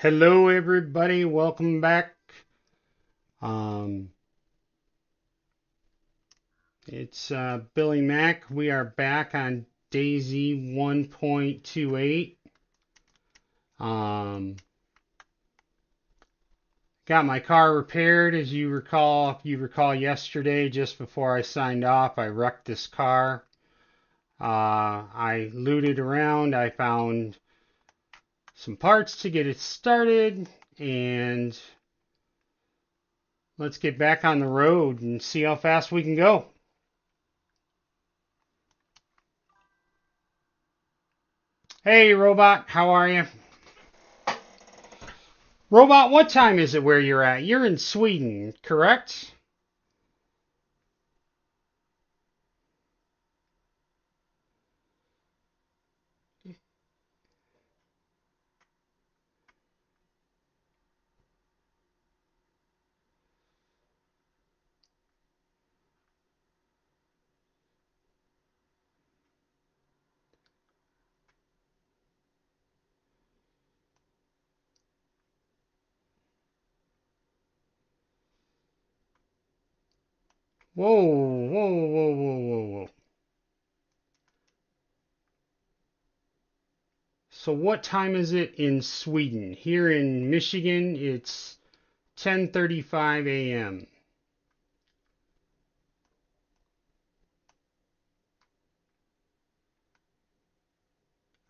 Hello, everybody. Welcome back. Um, it's Billy Mack. We are back on DayZ 1.28. Um, got my car repaired, as you recall. If you recall, yesterday, just before I signed off, I wrecked this car. I looted around. I found some parts to get it started, and let's get back on the road and see how fast we can go. Hey, Robot, how are you? Robot, what time is it where you're at? You're in Sweden, correct? Whoa, whoa, whoa, whoa, whoa, whoa. So what time is it in Sweden? Here in Michigan, it's 10:35 a.m.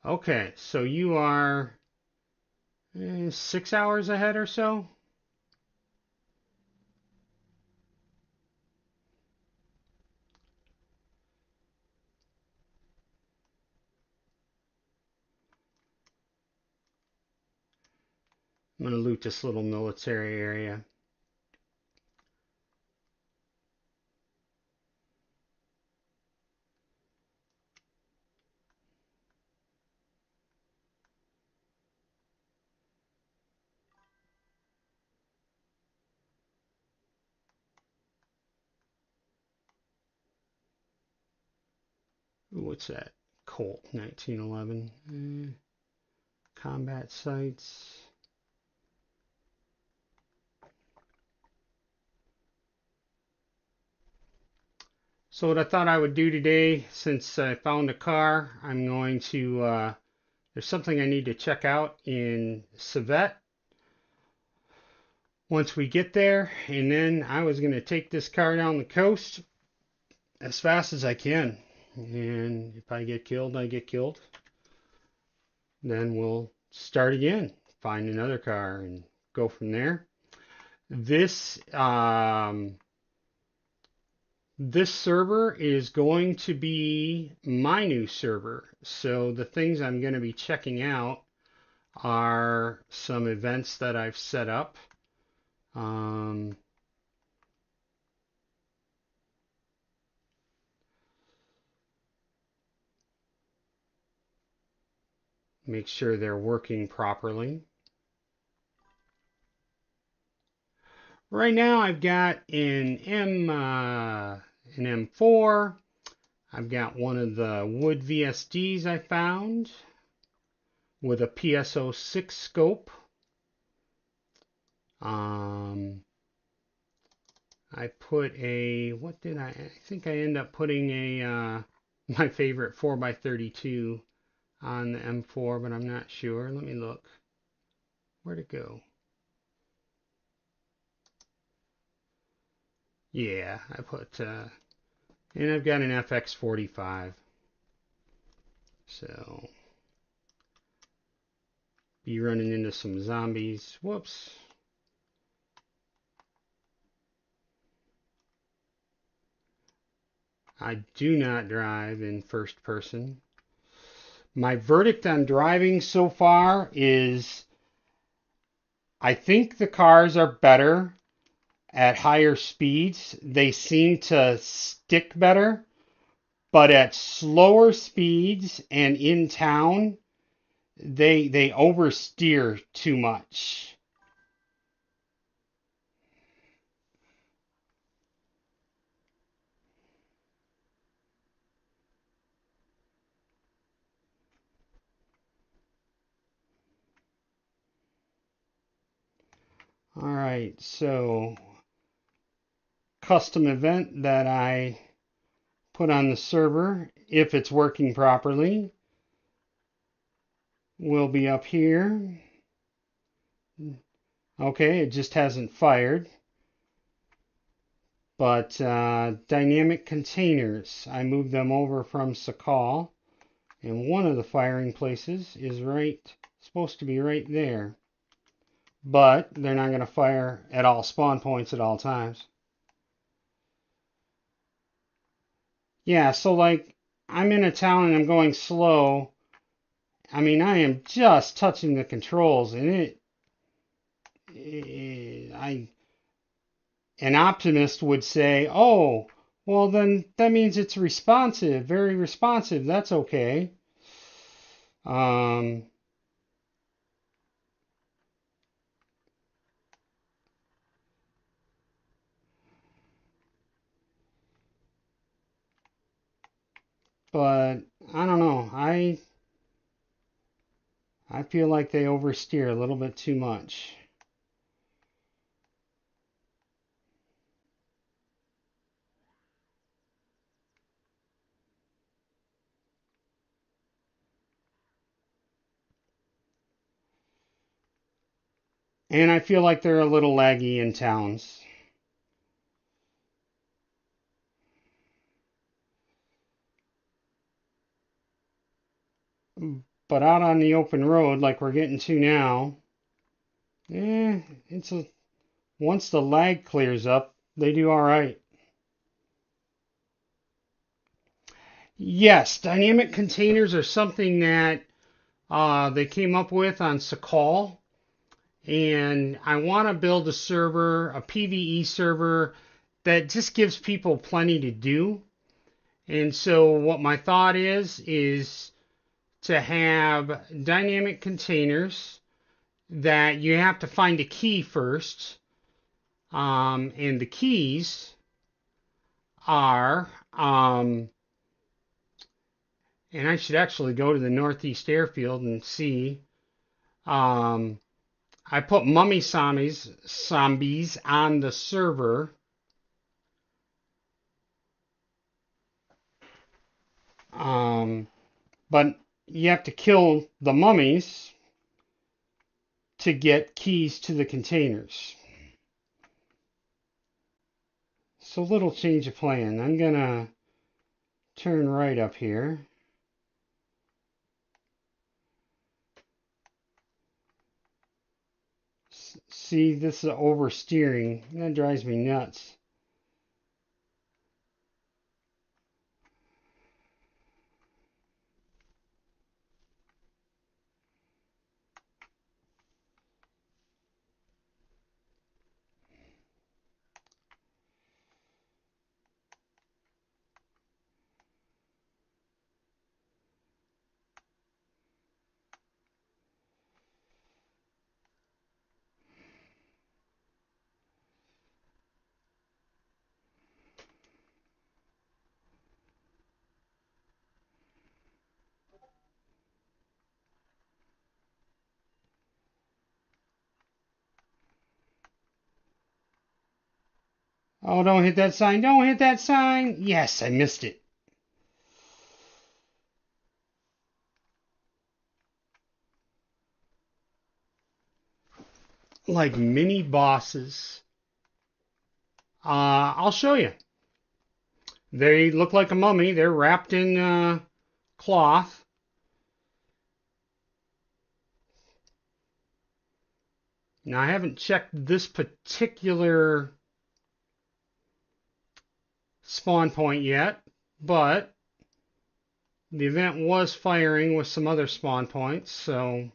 Okay, so you are 6 hours ahead or so? I'm gonna loot this little military area. Ooh, what's that? Colt 1911. Combat sites. So what I thought I would do today, since I found a car, I'm going to, there's something I need to check out in Civet once we get there, and then I was going to take this car down the coast as fast as I can. And if I get killed, I get killed. Then we'll start again, find another car, and go from there. This this server is going to be my new server. So the things I'm going to be checking out are some events that I've set up. Um, make sure they're working properly. Right now I've got an M4. I've got one of the wood VSDs I found with a PSO6 scope. Um, I put a, what did I think I ended up putting a, my favorite 4x32 on the M4, but I'm not sure. Let me look. Where'd it go? Yeah, I put, and I've got an FX45. So, be running into some zombies. Whoops. I do not drive in first person. My verdict on driving so far is I think the cars are better at higher speeds. They seem to stick better, but at slower speeds and in town, they oversteer too much. All right, so custom event that I put on the server, if it's working properly, will be up here. Okay, it just hasn't fired. But dynamic containers, I moved them over from Sakal, and one of the firing places is supposed to be right there. But they're not going to fire at all spawn points at all times. Yeah, so like I'm in a town and I'm going slow. I mean, I am just touching the controls, and an optimist would say, "Oh, well then that means it's responsive, very responsive. That's okay." Um, but I don't know. I feel like they oversteer a little bit too much. And I feel like they're a little laggy in towns. But out on the open road, like we're getting to now, eh, it's a once the lag clears up, they do all right. Yes, dynamic containers are something that they came up with on Sakal, and I want to build a server, a PvE server that just gives people plenty to do. And so what my thought is to have dynamic containers that you have to find a key first. And the keys are, and I should actually go to the Northeast Airfield and see. Um, I put mummy zombies on the server. Um, but you have to kill the mummies to get keys to the containers. So little change of plan. I'm gonna turn right up here. See, this is oversteering. That drives me nuts. Oh, don't hit that sign. Don't hit that sign. Yes, I missed it. Like mini bosses. I'll show you. They look like a mummy. They're wrapped in cloth. Now, I haven't checked this particular spawn point yet, but the event was firing with some other spawn points, so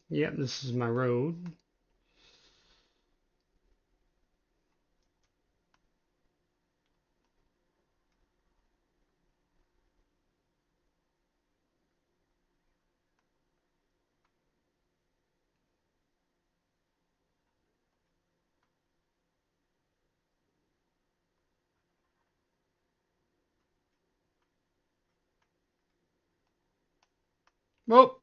Yep, this is my road. Oh,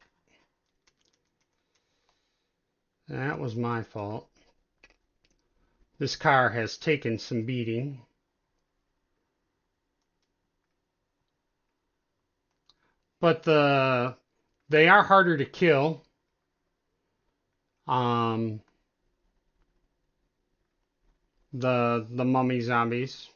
that was my fault. This car has taken some beating. But they are harder to kill. Um, the mummy zombies.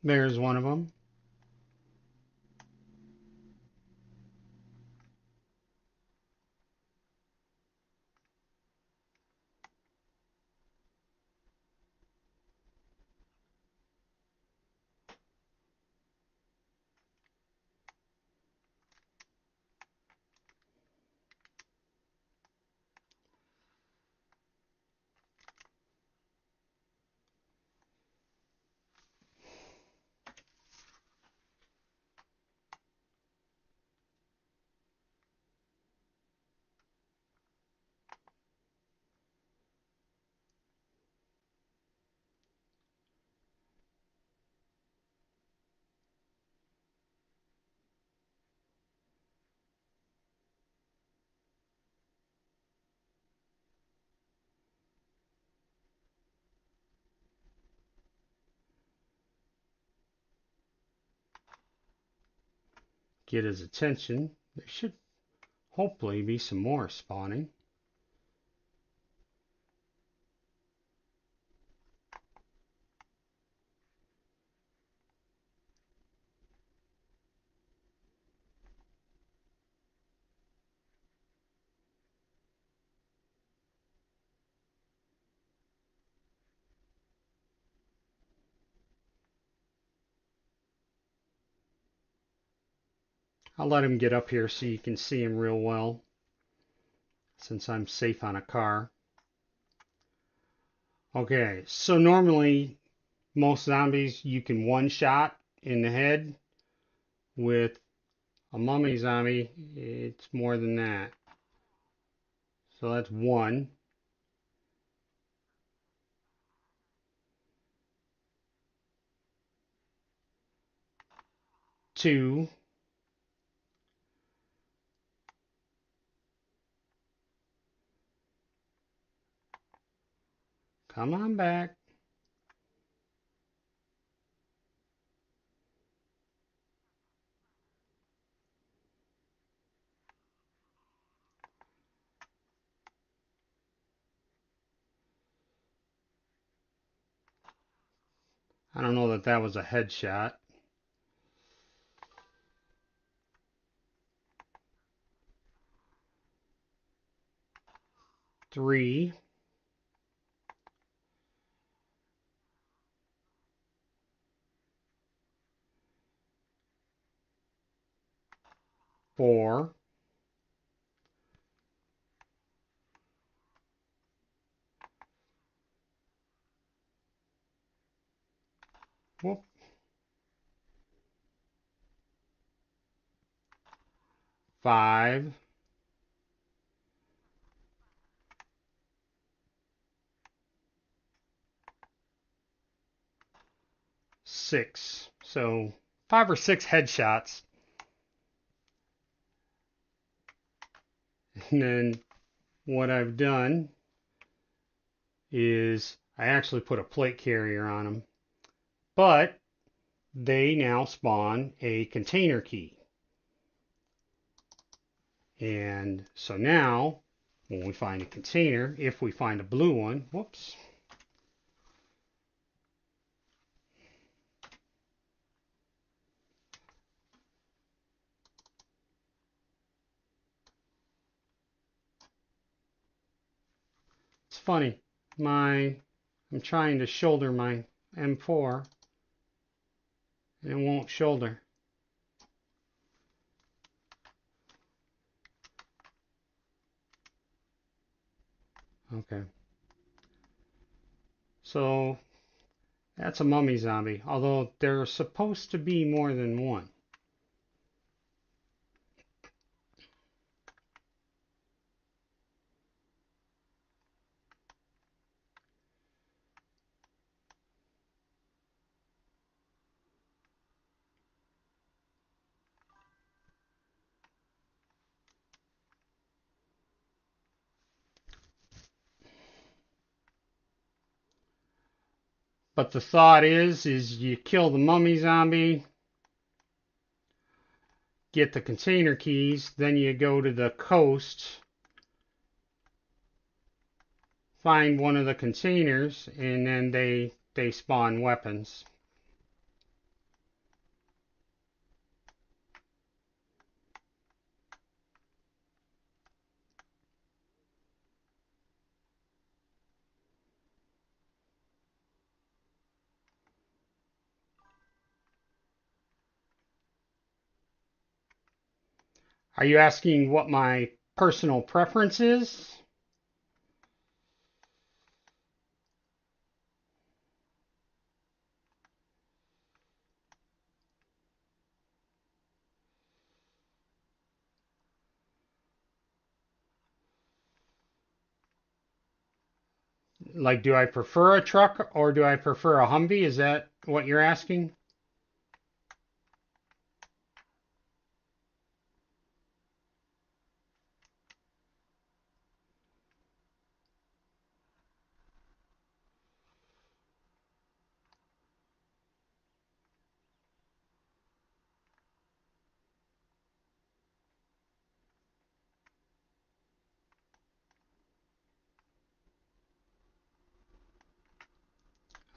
There's one of them. Get his attention. There should hopefully be some more spawning. I'll let him get up here so you can see him real well, since I'm safe on a car. Okay, so normally most zombies you can one shot in the head. With a mummy zombie, it's more than that. So that's one. Two. Come on back. I don't know that that was a headshot. Three. Four. Whoop. 5, 6. So 5 or 6 headshots. And then what I've done is I actually put a plate carrier on them. But they now spawn a container key. And so now, when we find a container, if we find a blue one, whoops. It's funny, I'm trying to shoulder my M4 and it won't shoulder. Okay. So that's a mummy zombie, although there's supposed to be more than one. But the thought is you kill the mummy zombie, get the container keys, then you go to the coast, find one of the containers, and then they spawn weapons. Are you asking what my personal preference is? Like, do I prefer a truck or do I prefer a Humvee? Is that what you're asking?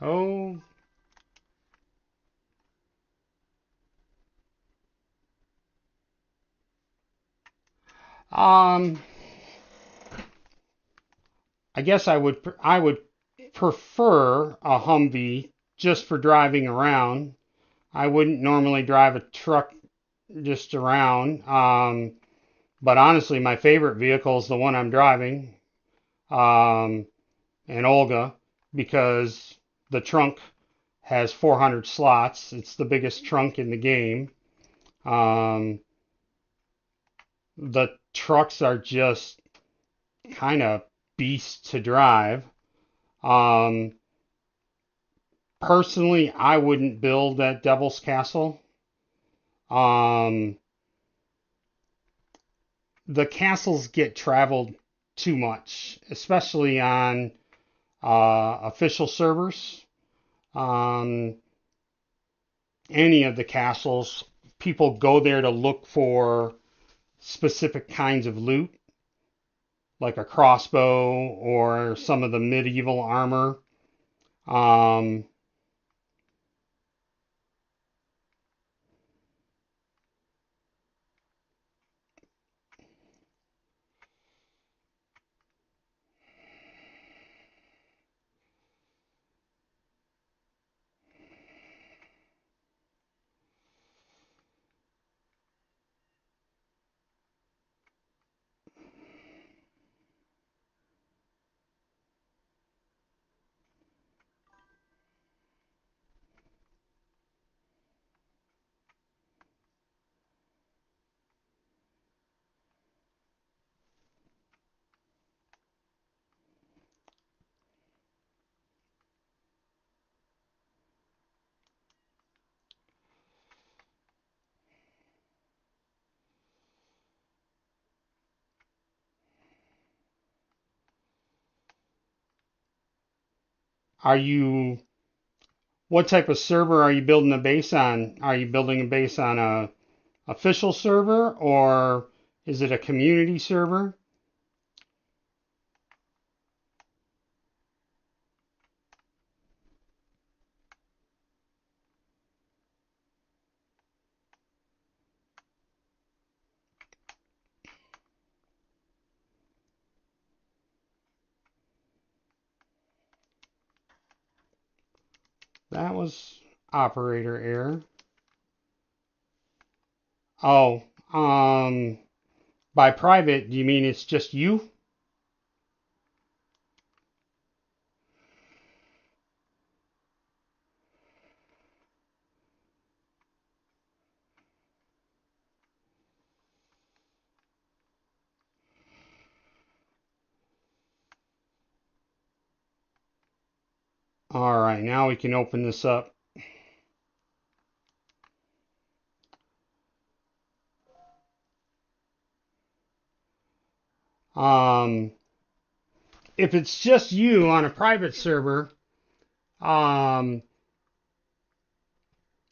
Oh, um, I guess I would prefer a Humvee just for driving around. I wouldn't normally drive a truck just around. But honestly, my favorite vehicle is the one I'm driving, um, and Olga, because the trunk has 400 slots. It's the biggest trunk in the game. Um, the trucks are just kind of beasts to drive. Um, Personally, I wouldn't build that Devil's Castle. Um, the castles get traveled too much, especially on official servers. Um, any of the castles, people go there to look for specific kinds of loot, like a crossbow or some of the medieval armor. Um, Are you, what type of server are you building a base on? Are you building a base on a official server or is it a community server? That was operator error. Oh, by private, do you mean it's just you? All right, now we can open this up. Um, if it's just you on a private server, um,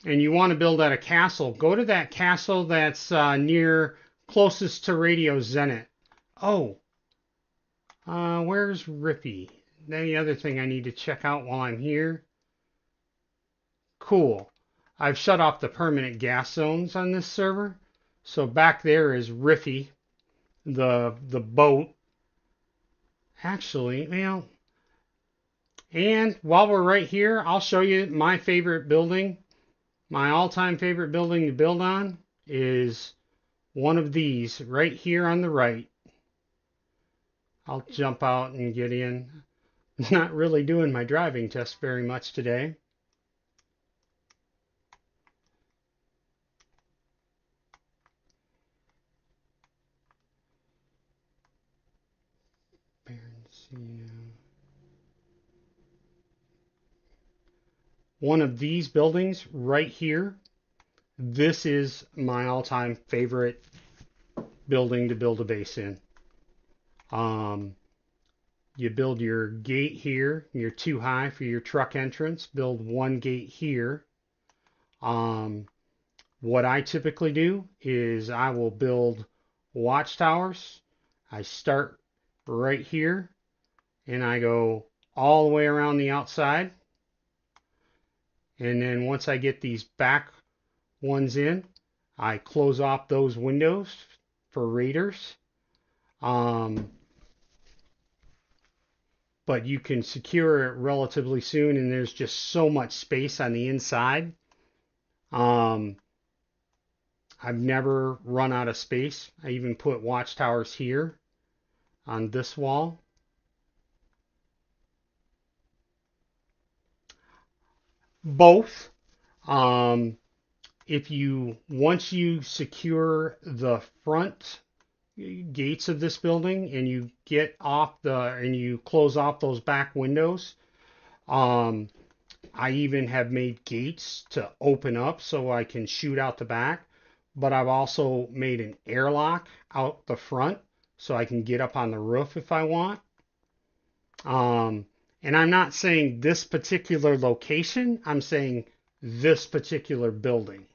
and you want to build at a castle, go to that castle that's near closest to Radio Zenit. Oh, where's Rippy? The other thing I need to check out while I'm here. Cool. I've shut off the permanent gas zones on this server. So back there is Riffy, the boat. Actually, well, and while we're right here, I'll show you my favorite building. My all-time favorite building to build on is one of these right here on the right. I'll jump out and get in. Not really doing my driving test very much today. One of these buildings right here, this is my all-time favorite building to build a base in. You build your gate here. You're too high for your truck entrance. Build one gate here. What I typically do is I will build watchtowers. I start right here and I go all the way around the outside. And then once I get these back ones in, I close off those windows for raiders. But you can secure it relatively soon, and there's just so much space on the inside. I've never run out of space. I even put watchtowers here on this wall. Both. If you once you secure the front gates of this building and you get off and you close off those back windows, I even have made gates to open up so I can shoot out the back, but I've also made an airlock out the front so I can get up on the roof if I want. And I'm not saying this particular location, I'm saying this particular building.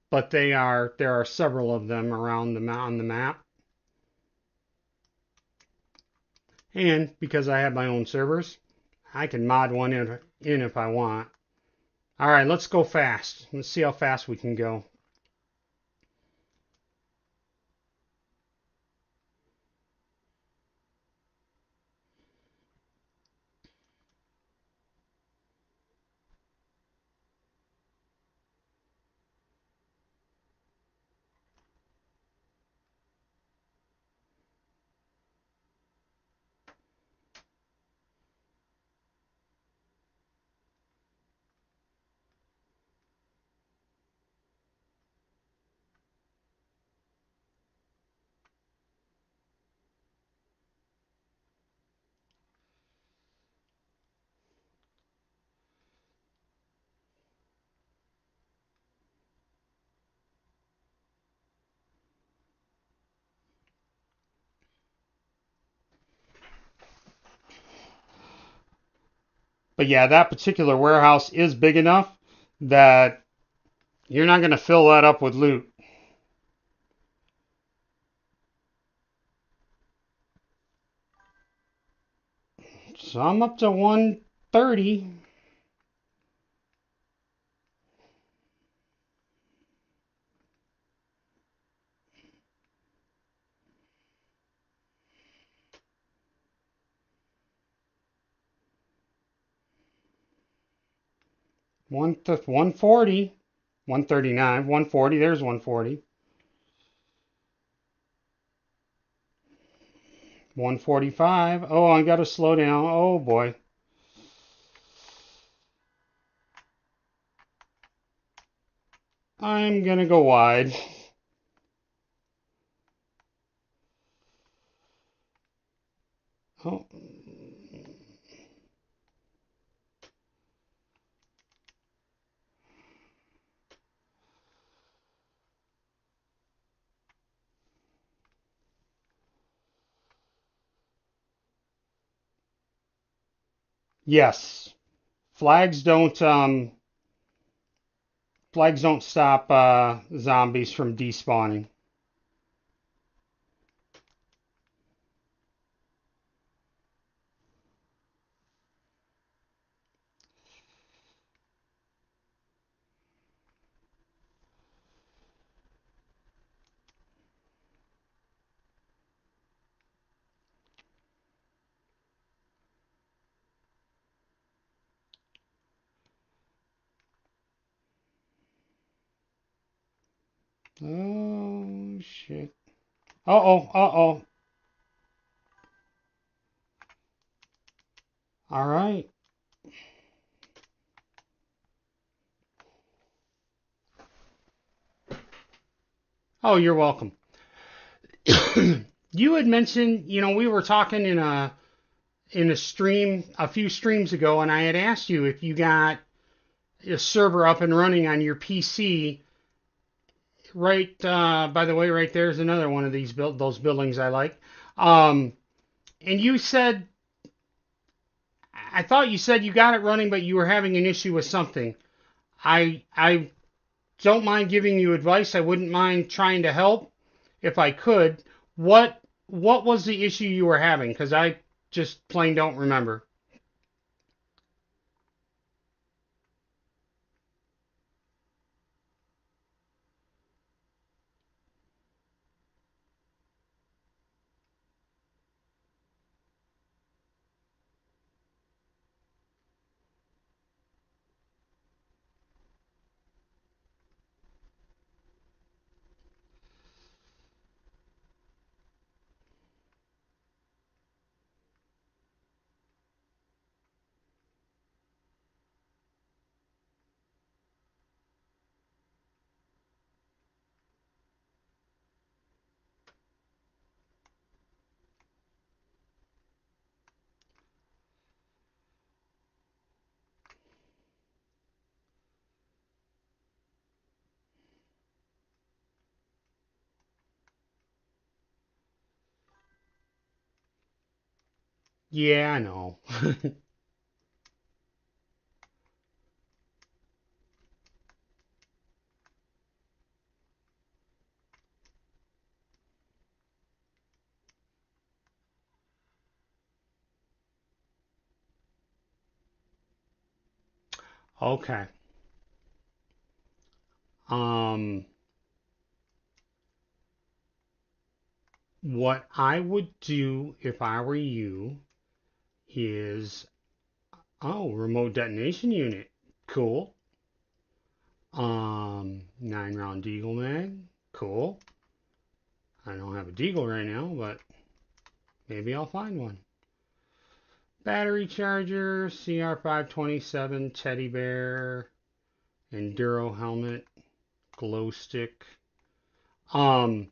But there are several of them around on the map. And because I have my own servers, I can mod one in if I want. All right, let's go fast. Let's see how fast we can go. But yeah, that particular warehouse is big enough that you're not going to fill that up with loot. So I'm up to 130. 140. 139. 140. There's 140. 145. Oh, I got to slow down. Oh boy. I'm going to go wide. Oh. Yes. Flags don't stop zombies from despawning. Oh shit. Uh-oh, uh-oh. All right. Oh, you're welcome. You had mentioned, we were talking in a stream a few streams ago, and I had asked you if you got a server up and running on your PC. Right, by the way, right there's another one of those buildings I like. Um, and you said, I thought you said you got it running, but you were having an issue with something. I don't mind giving you advice. I wouldn't mind trying to help if I could. What was the issue you were having? Because I just plain don't remember. Yeah, I know. Okay. Um, what I would do if I were you is, oh, remote detonation unit. Cool. 9 round Deagle mag. Cool. I don't have a Deagle right now, but maybe I'll find one. Battery charger, CR527, teddy bear, enduro helmet, glow stick. Um,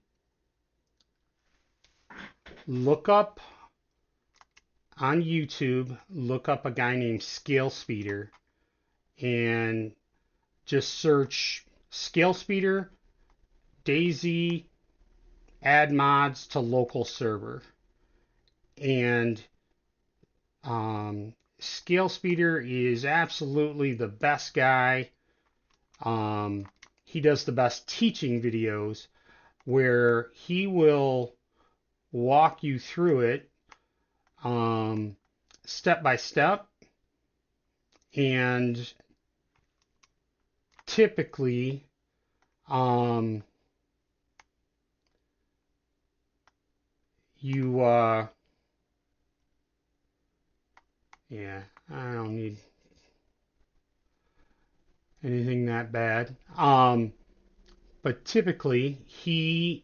look up on YouTube, look up a guy named Scale Speeder and just search Scale Speeder DayZ add mods to local server. And Scale Speeder is absolutely the best guy. He does the best teaching videos where he will walk you through it step by step, and typically you yeah, I don't need anything that bad. But typically he'll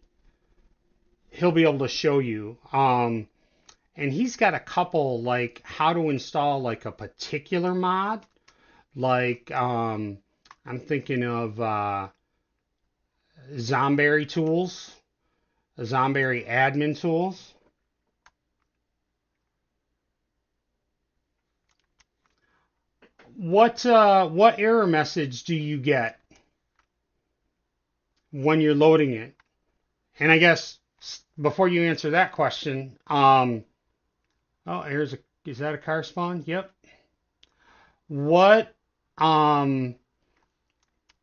be able to show you. And he's got a couple, like how to install like a particular mod. Like I'm thinking of Zomberry tools, Zomberry admin tools. What error message do you get when you're loading it? And I guess before you answer that question, oh, is that a car spawn? Yep. What,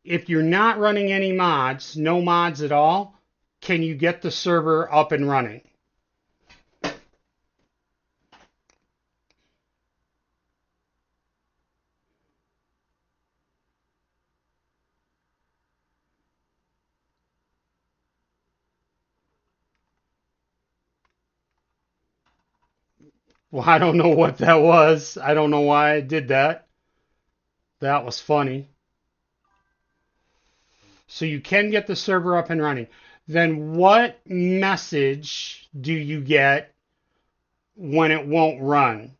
if you're not running any mods, no mods at all, can you get the server up and running? Well, I don't know what that was. I don't know why I did that. That was funny. So you can get the server up and running. Then what message do you get when it won't run?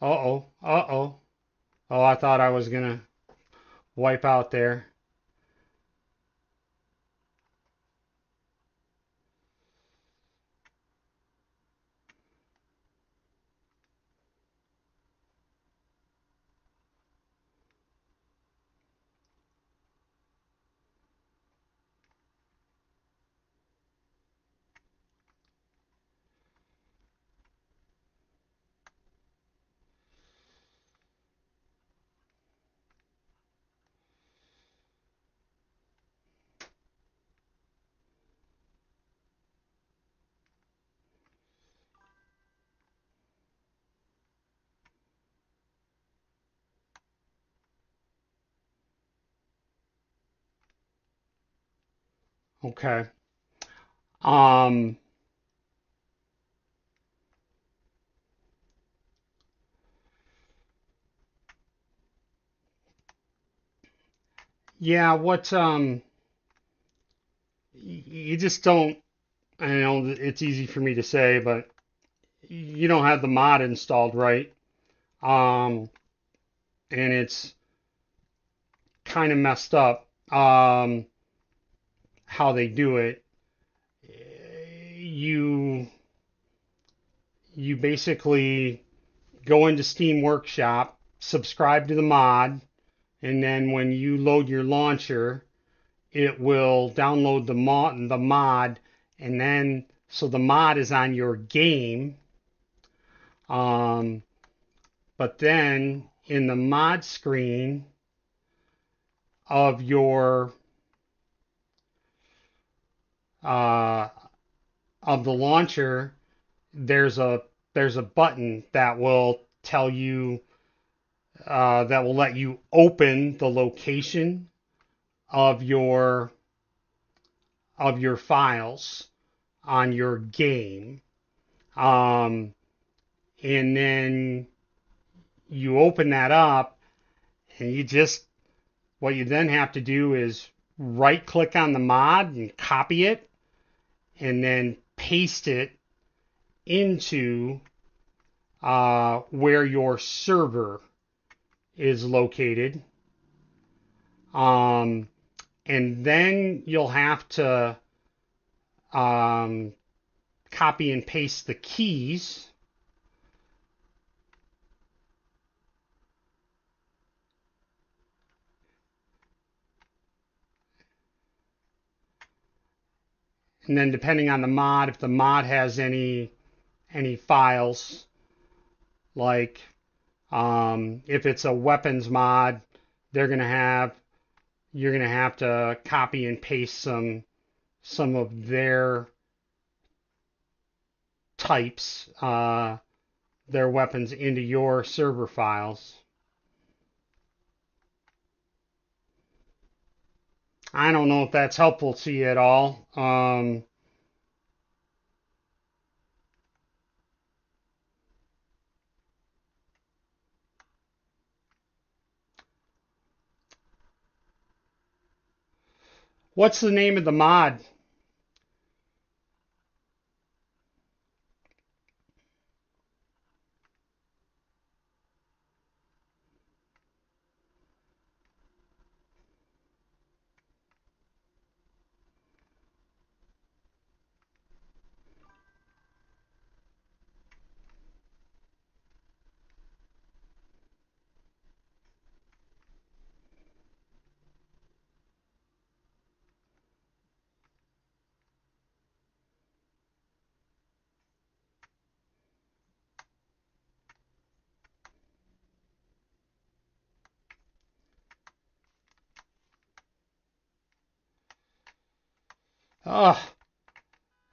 Uh-oh, uh-oh. Oh, I thought I was gonna wipe out there. Okay. Um, yeah, you just don't, I know it's easy for me to say, but you don't have the mod installed right. Um, and it's kind of messed up, how they do it. You, you basically go into Steam Workshop, subscribe to the mod, and then when you load your launcher, it will download the mod, and then so the mod is on your game. Um, but then in the mod screen of your uh, of the launcher, there's a button that will tell you that will let you open the location of your files on your game. Um, and then you open that up, and what you then have to do is right click on the mod and copy it, and then paste it into where your server is located. And then you'll have to copy and paste the keys. And then depending on the mod, if the mod has any files, like if it's a weapons mod, you're gonna have to copy and paste some of their types, their weapons into your server files. I don't know if that's helpful to you at all. What's the name of the mod?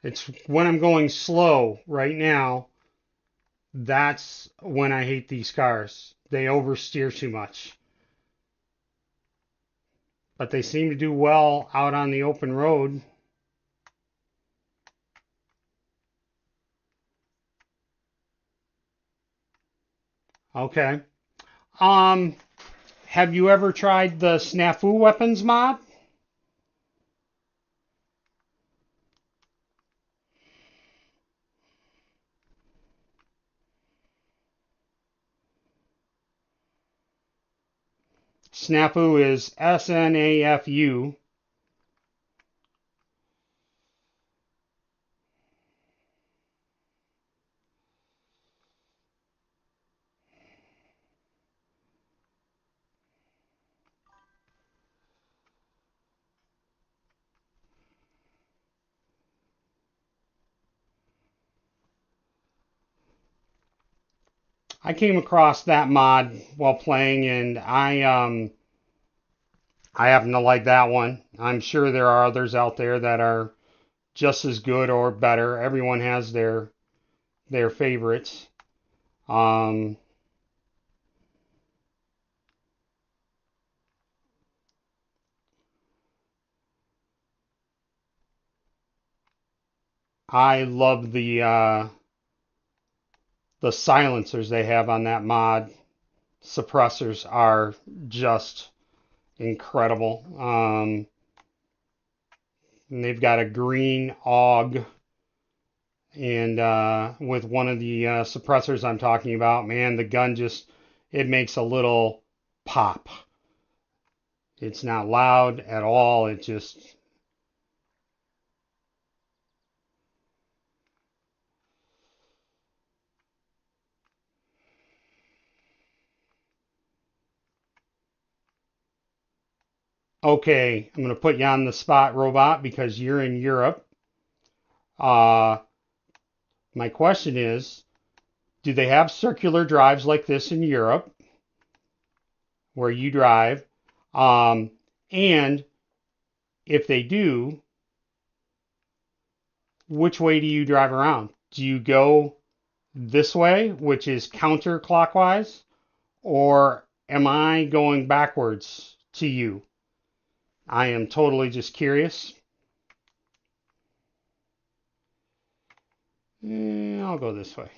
It's when I'm going slow right now. That's when I hate these cars. They oversteer too much. But they seem to do well out on the open road. Okay. Um, have you ever tried the Snafu Weapons mod? Snafu is SNAFU. I came across that mod while playing, and I happen to like that one. I'm sure there are others out there that are just as good or better. Everyone has their favorites. Um, I love the silencers they have on that mod. Suppressors are just incredible. And they've got a green AUG, and with one of the suppressors I'm talking about, man, the gun just it makes a little pop. It's not loud at all. It just okay. I'm gonna put you on the spot, robot, because you're in Europe. Uh, my question is, do they have circular drives like this in Europe where you drive? Um, and if they do, which way do you drive around? Do you go this way, which is counterclockwise, or am I going backwards to you? I am totally just curious. I'll go this way.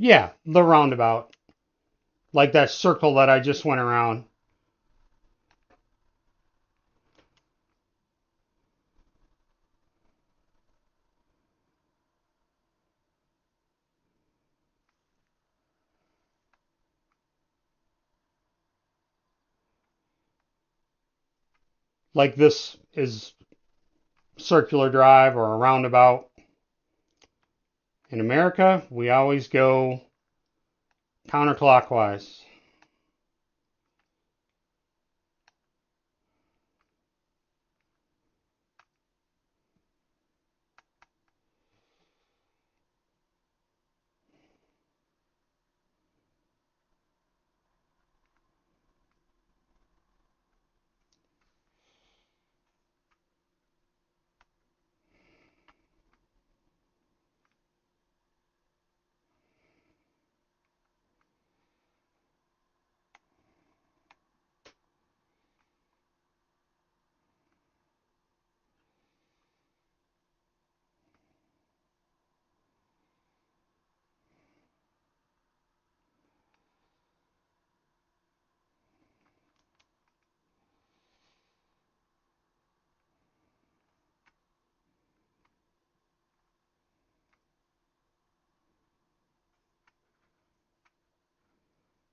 Yeah, the roundabout. Like that circle that I just went around. Like this is circular drive or a roundabout. In America, we always go counterclockwise.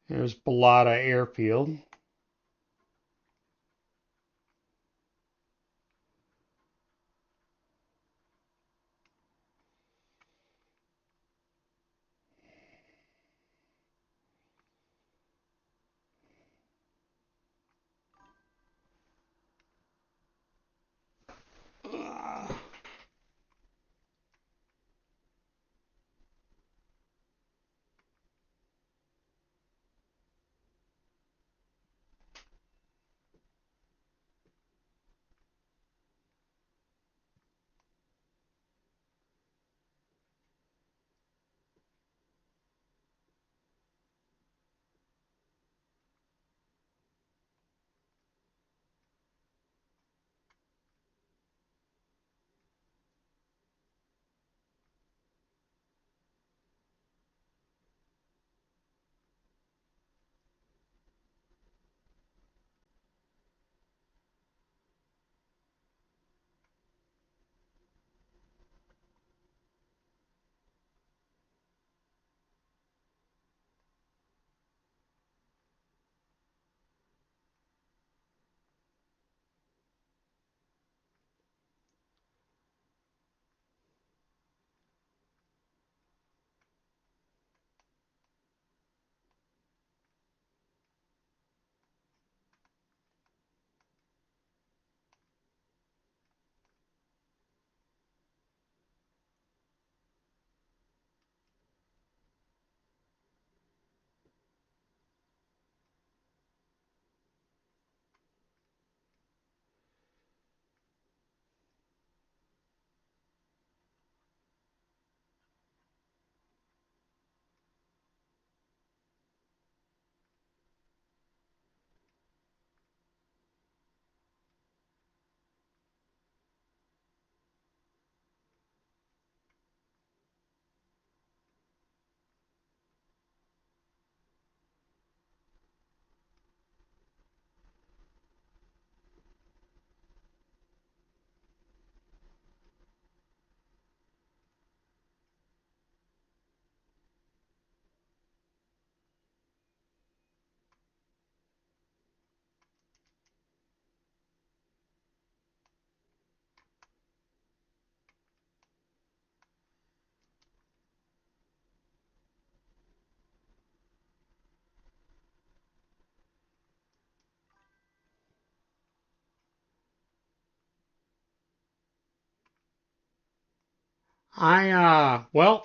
There's Bellata Airfield.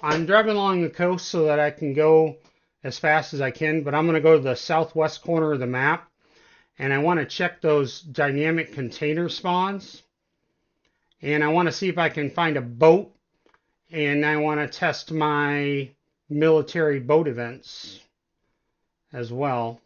I'm driving along the coast so that I can go as fast as I can, but I'm going to go to the southwest corner of the map and I want to check those dynamic container spawns and I want to see if I can find a boat and I want to test my military boat events as well.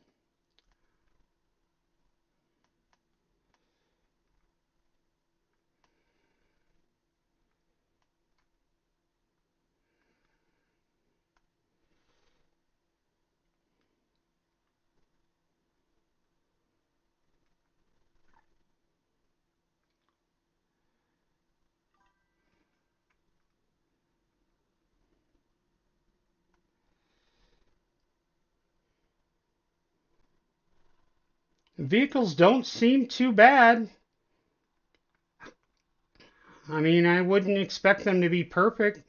Vehicles don't seem too bad. I mean, I wouldn't expect them to be perfect.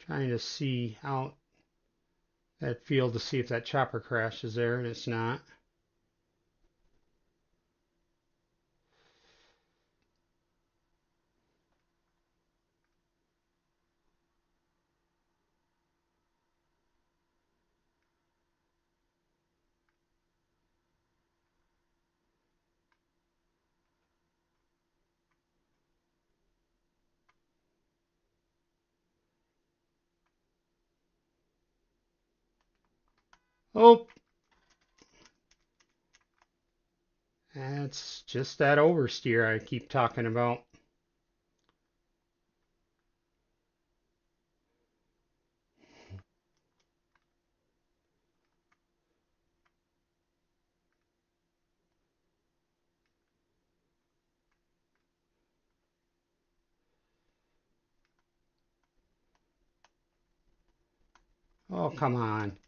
Trying to see out that field to see if that chopper crash is there, and it's not. Oh, that's just that oversteer I keep talking about. Oh, come on.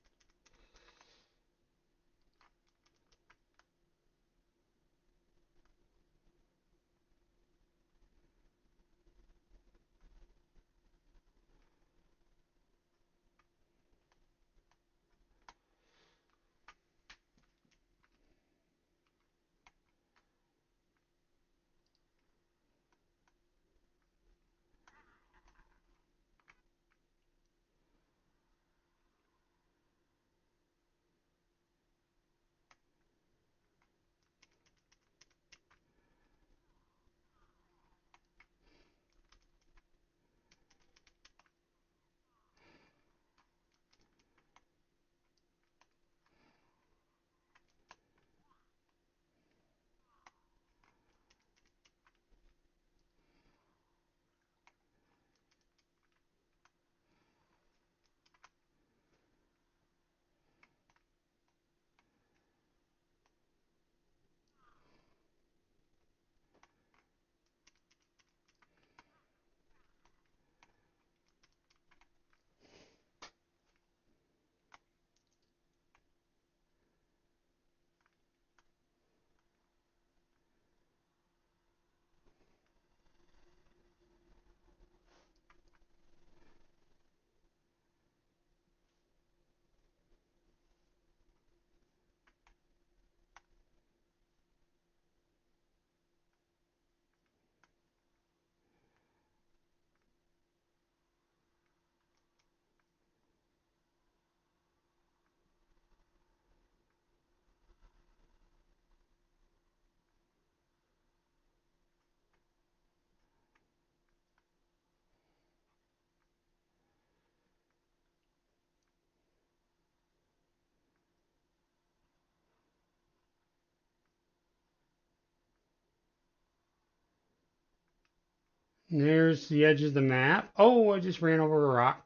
And there's the edge of the map. Oh, I just ran over a rock.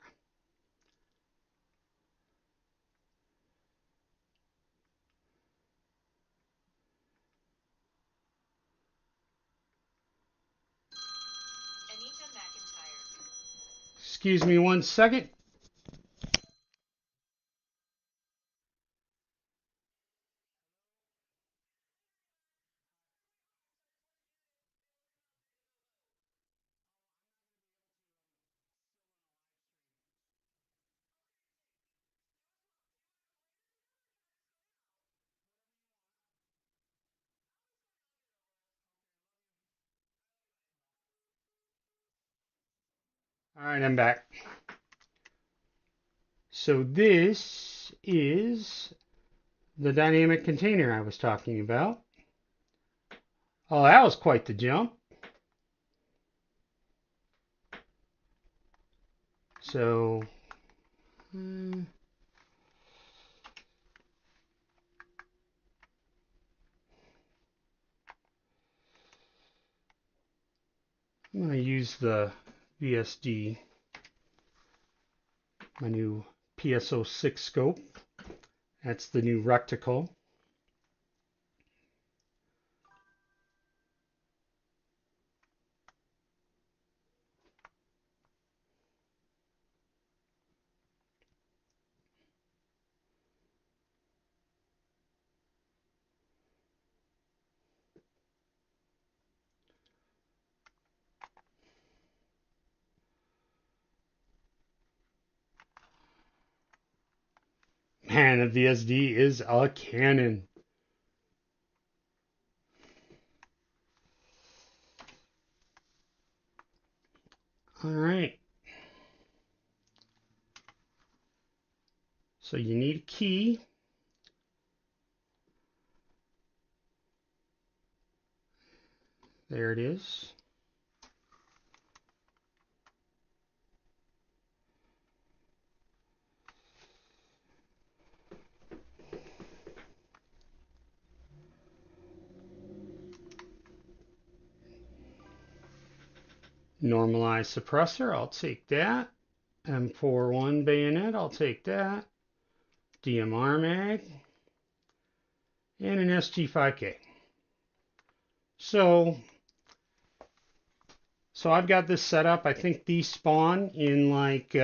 Excuse me 1 second. All right, I'm back. So this is the dynamic container I was talking about. Oh, that was quite the jump. So, I'm going to use use the VSD, my new PSO6 scope. That's the new reticle. Man, the VSD is a cannon. All right. So you need a key. There it is. Normalized suppressor, I'll take that. M41 bayonet, I'll take that. DMR mag. And an SG5K. So I've got this set up. I think these spawn in like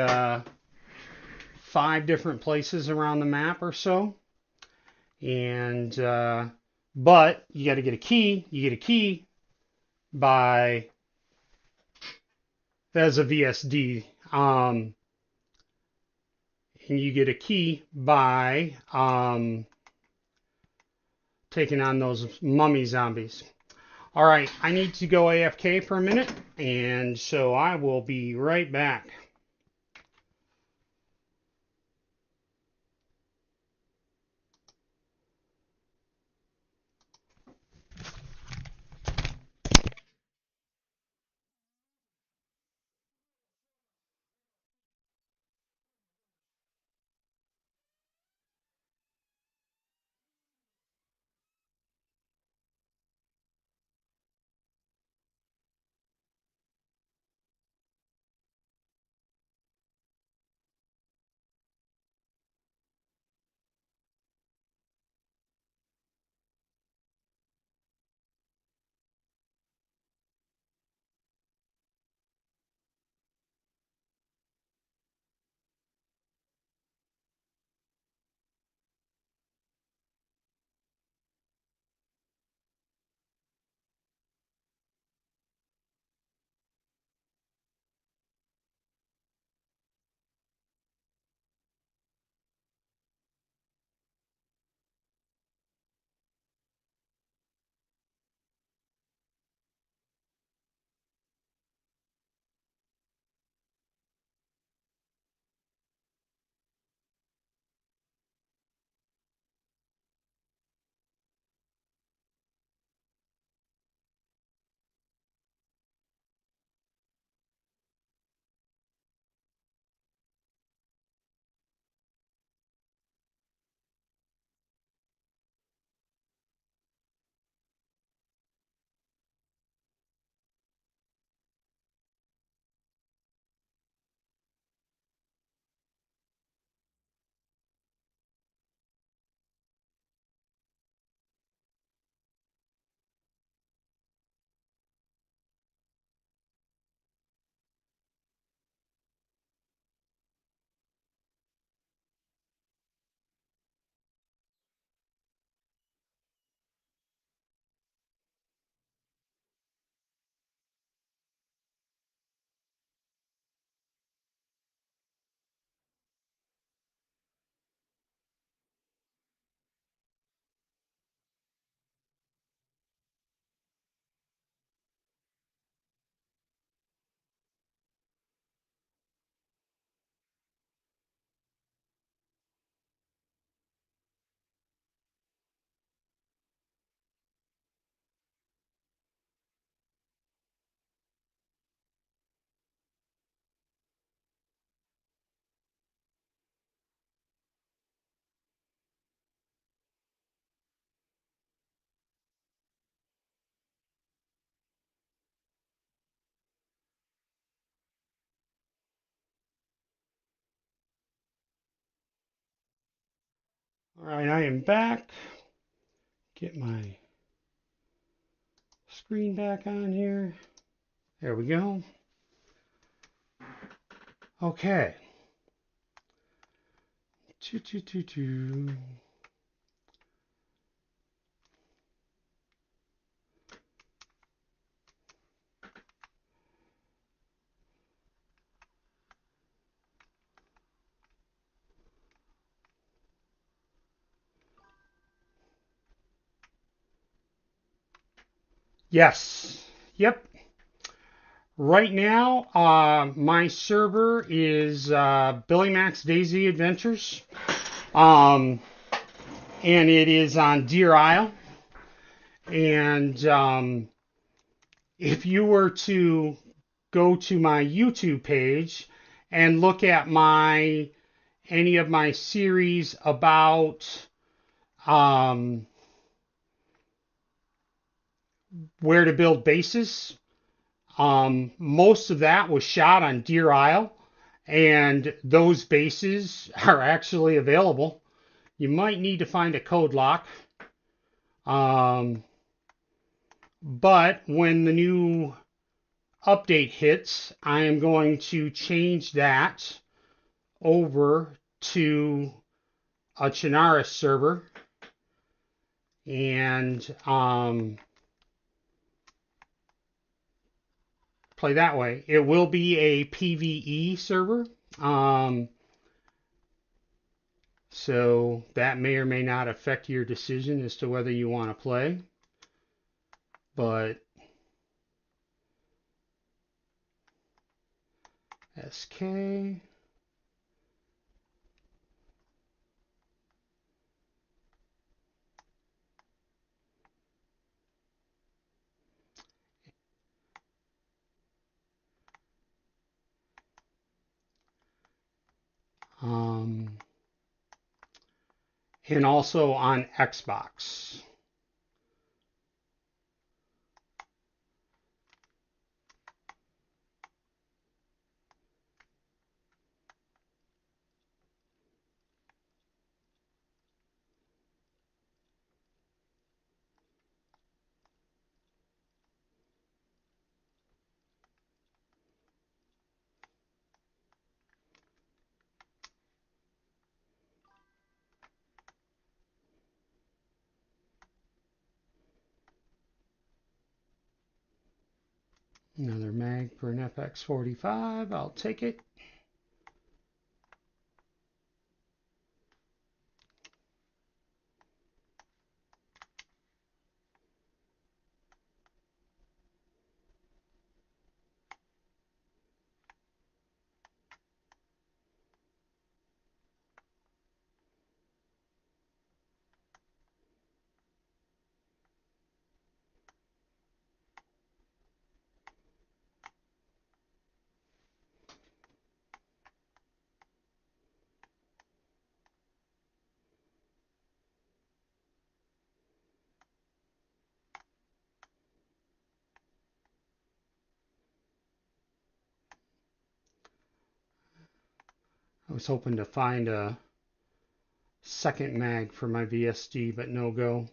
5 different places around the map or so. And but you got to get a key. You get a key by that's a VSD. And you get a key by taking on those mummy zombies. All right, I need to go AFK for a minute, and so I will be right back. All right, I am back. Get my screen back on here. There we go. Okay. Choo. Yes. Yep. Right now, my server is Billy Mac's DayZ Adventures, and it is on Deer Isle. And if you were to go to my YouTube page and look at any of my series about where to build bases, most of that was shot on Deer Isle, and those bases are actually available. You might need to find a code lock. But when the new update hits, I am going to change that over to a Chinaris server and play that way. It will be a PvE server, so that may or may not affect your decision as to whether you want to play. But SK. And also on Xbox. Another mag for an FX45. I'll take it. I was hoping to find a second mag for my VSD, but no go.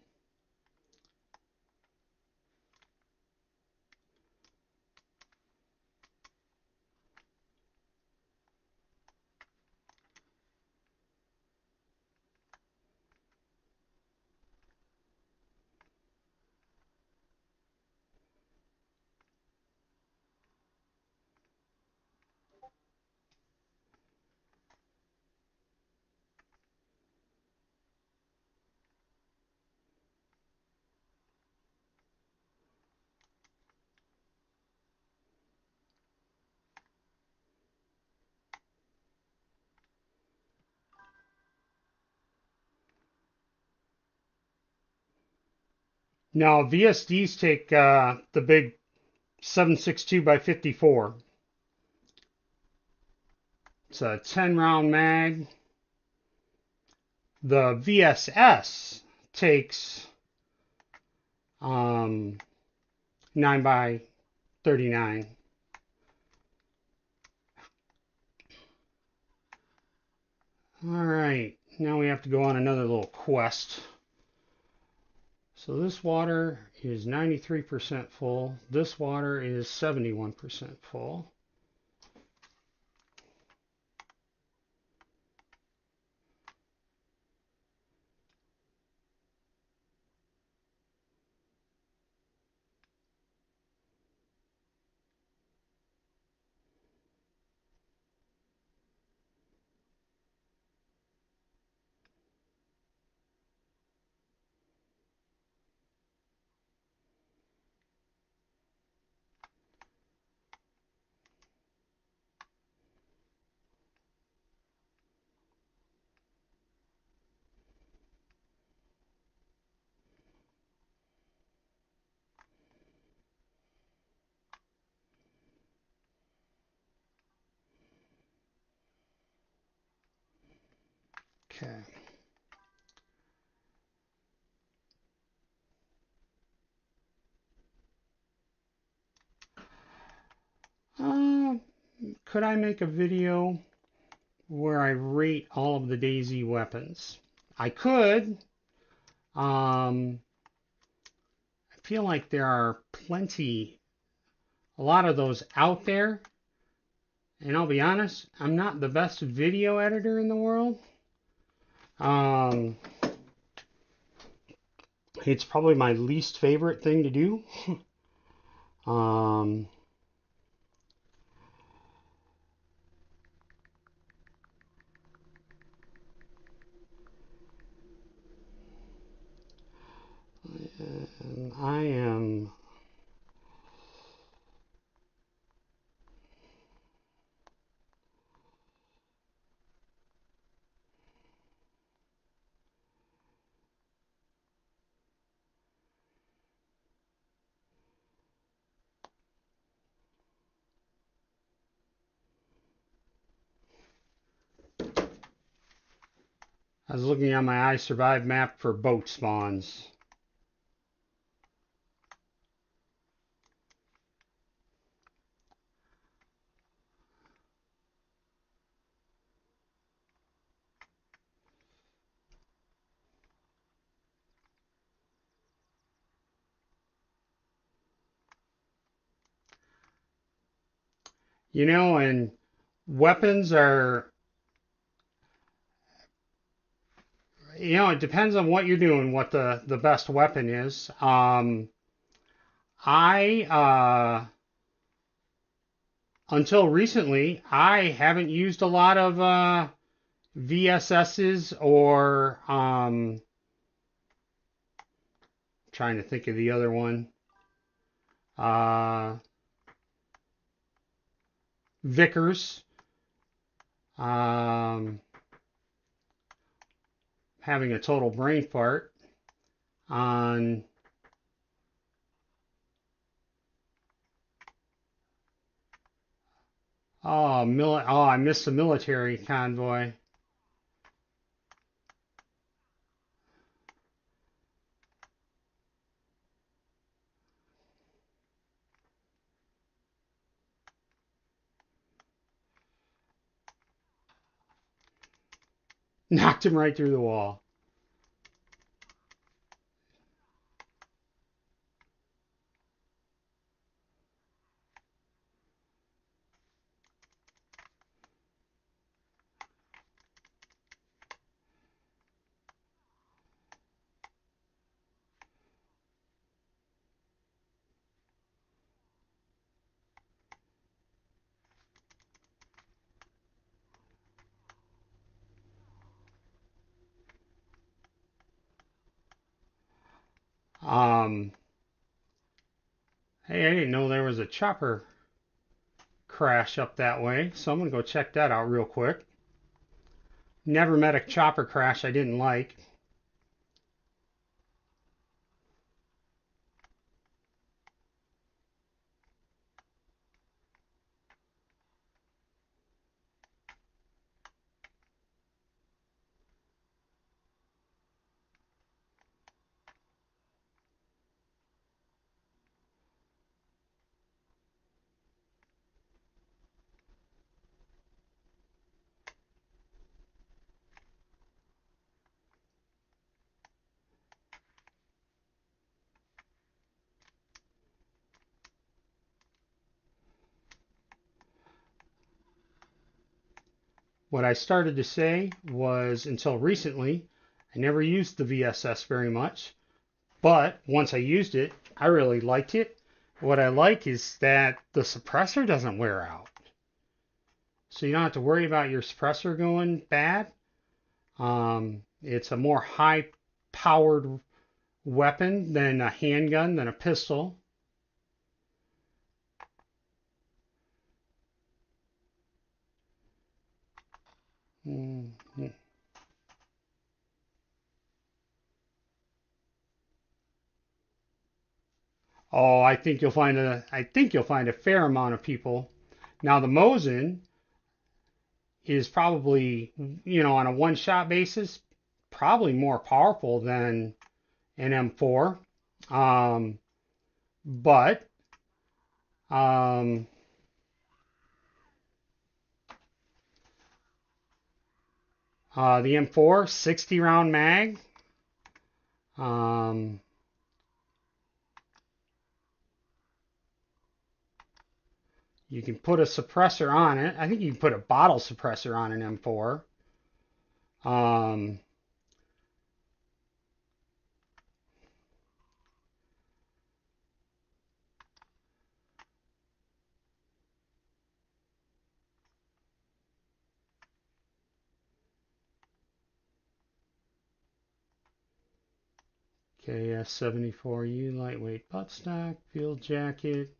Now VSDs take the big 7.62 by 54. It's a 10 round mag. The VSS takes 9 by 39. Alright, now we have to go on another little quest. So this water is 93% full. This water is 71% full. Okay. Could I make a video where I rate all of the DayZ weapons? I could. I feel like there are a lot of those out there. And I'll be honest, I'm not the best video editor in the world. Um, it's probably my least favorite thing to do. um, and I am. I was looking on my I Survive map for boat spawns. You know, and weapons are, it depends on what you're doing, what the best weapon is. Until recently, I haven't used a lot of VSSs or, trying to think of the other one, uh, Vickers. Um, having a total brain fart on I missed the military convoy. Knocked him right through the wall. Um, hey, I didn't know there was a chopper crash up that way, so I'm gonna go check that out real quick. Never met a chopper crash I didn't like. what I started to say was until recently, I never used the VSS very much, but once I used it, I really liked it. What I like is that the suppressor doesn't wear out. So you don't have to worry about your suppressor going bad. It's a more high-powered weapon than a handgun, than a pistol. Mm-hmm. Oh, I think you'll find a fair amount of people. Now the Mosin is probably, on a one-shot basis, probably more powerful than an M4. Um, but um, the M4, 60 round mag. Um, you can put a suppressor on it. I think you can put a bottle suppressor on an M4. Um, KS74U lightweight buttstock, field jacket,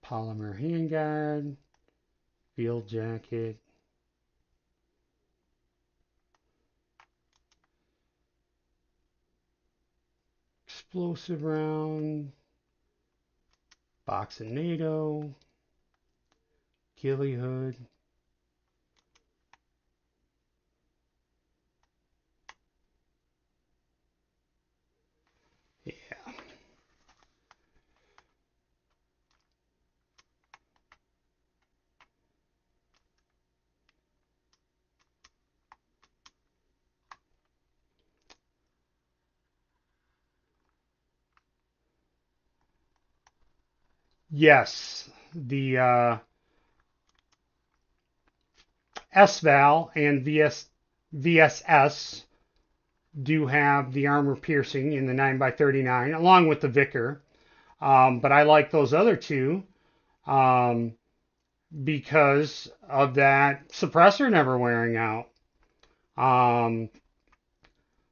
polymer handguard, field jacket, explosive round, box of NATO, ghillie hood. Yeah. Yes, the SVAL and VSS do have the armor piercing in the 9x39 along with the Vicker. But I like those other two um, because of that suppressor never wearing out. Um,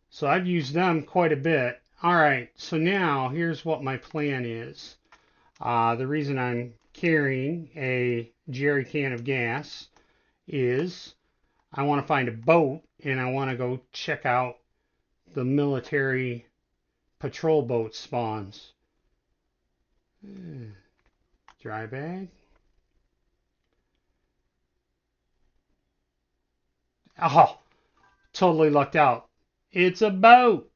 so I've used them quite a bit. All right, so now here's what my plan is. The reason I'm carrying a jerry can of gas is I want to find a boat and I want to go check out the military patrol boat spawns. Dry bag. Oh, totally lucked out. It's a boat.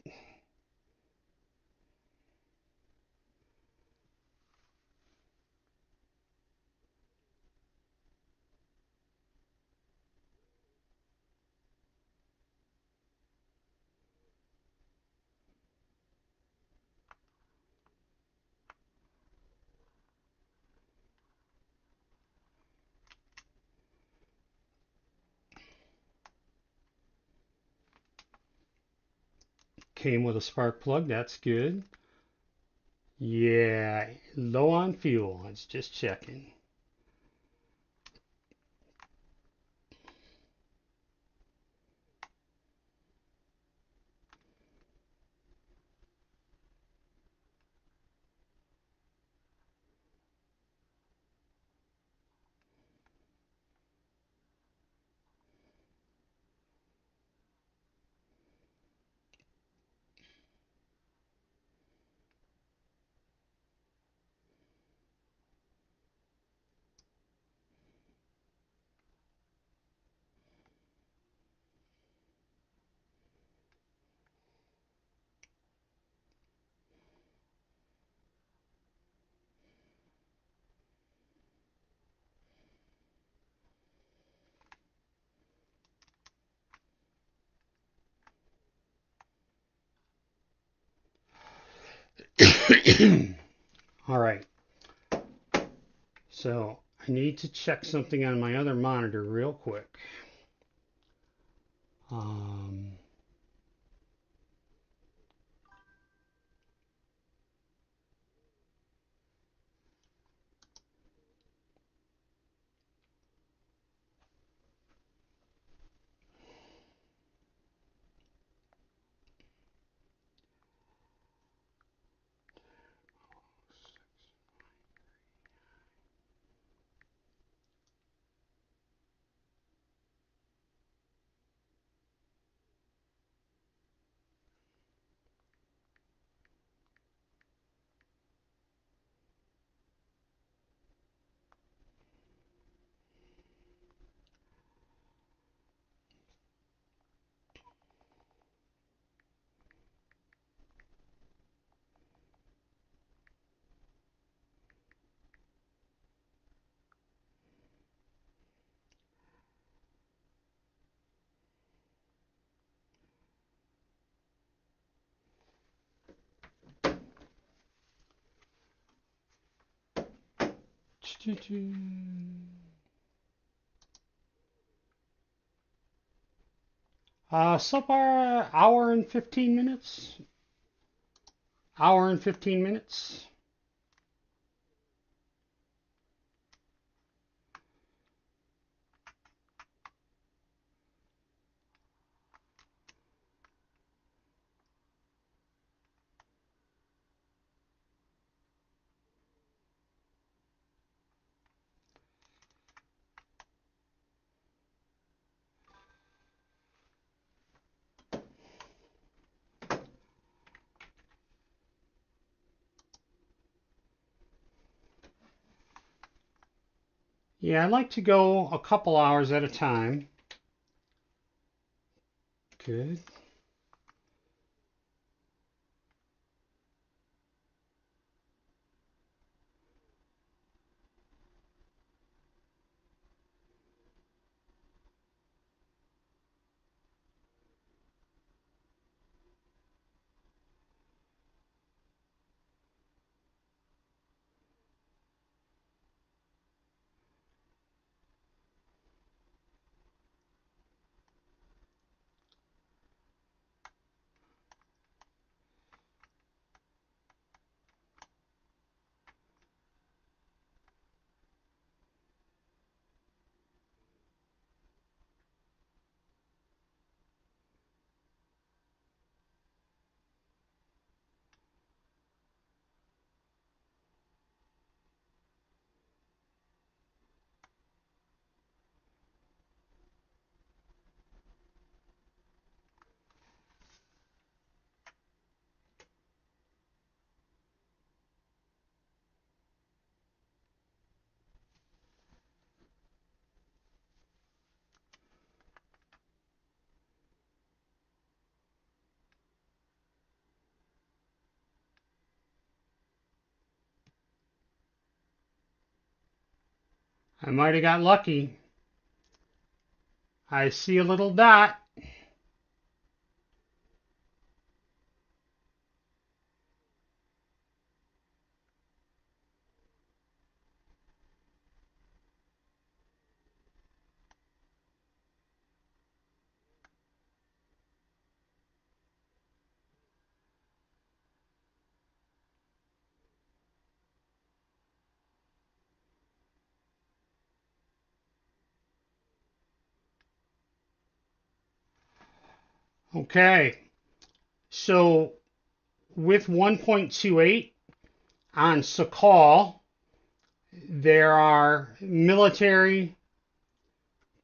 Came with a spark plug. That's good. Yeah, low on fuel. It's just checking. All right. So I need to check something on my other monitor real quick. Um, so far, hour and 15 minutes. Hour and 15 minutes. Yeah, I like to go a couple hours at a time. Good. I might have got lucky. I see a little dot. Okay, so with 1.28 on Sakal, there are military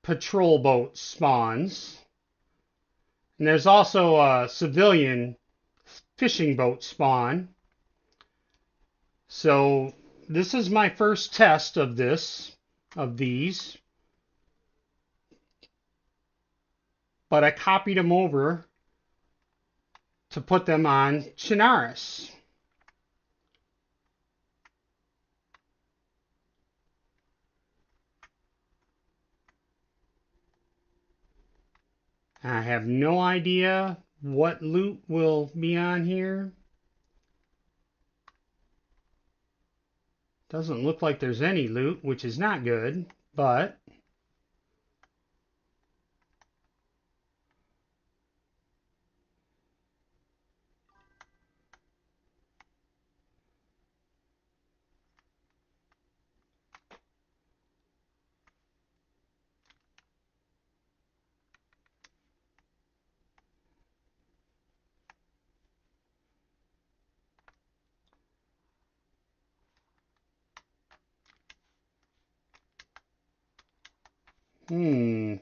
patrol boat spawns, and there's also a civilian fishing boat spawn. So this is my first test of these, but I copied them over to put them on Chinaris. I have no idea what loot will be on here. Doesn't look like there's any loot, which is not good, but hmm.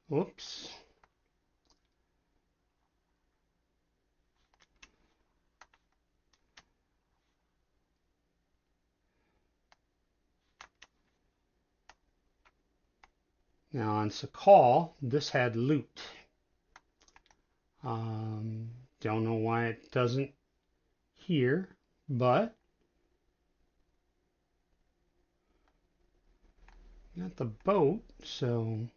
Whoops. Now on Sakal, this had loot. Don't know why it doesn't here, but got the boat, so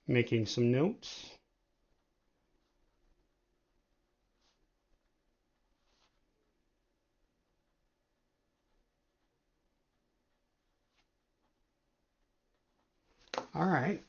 making some notes. All right.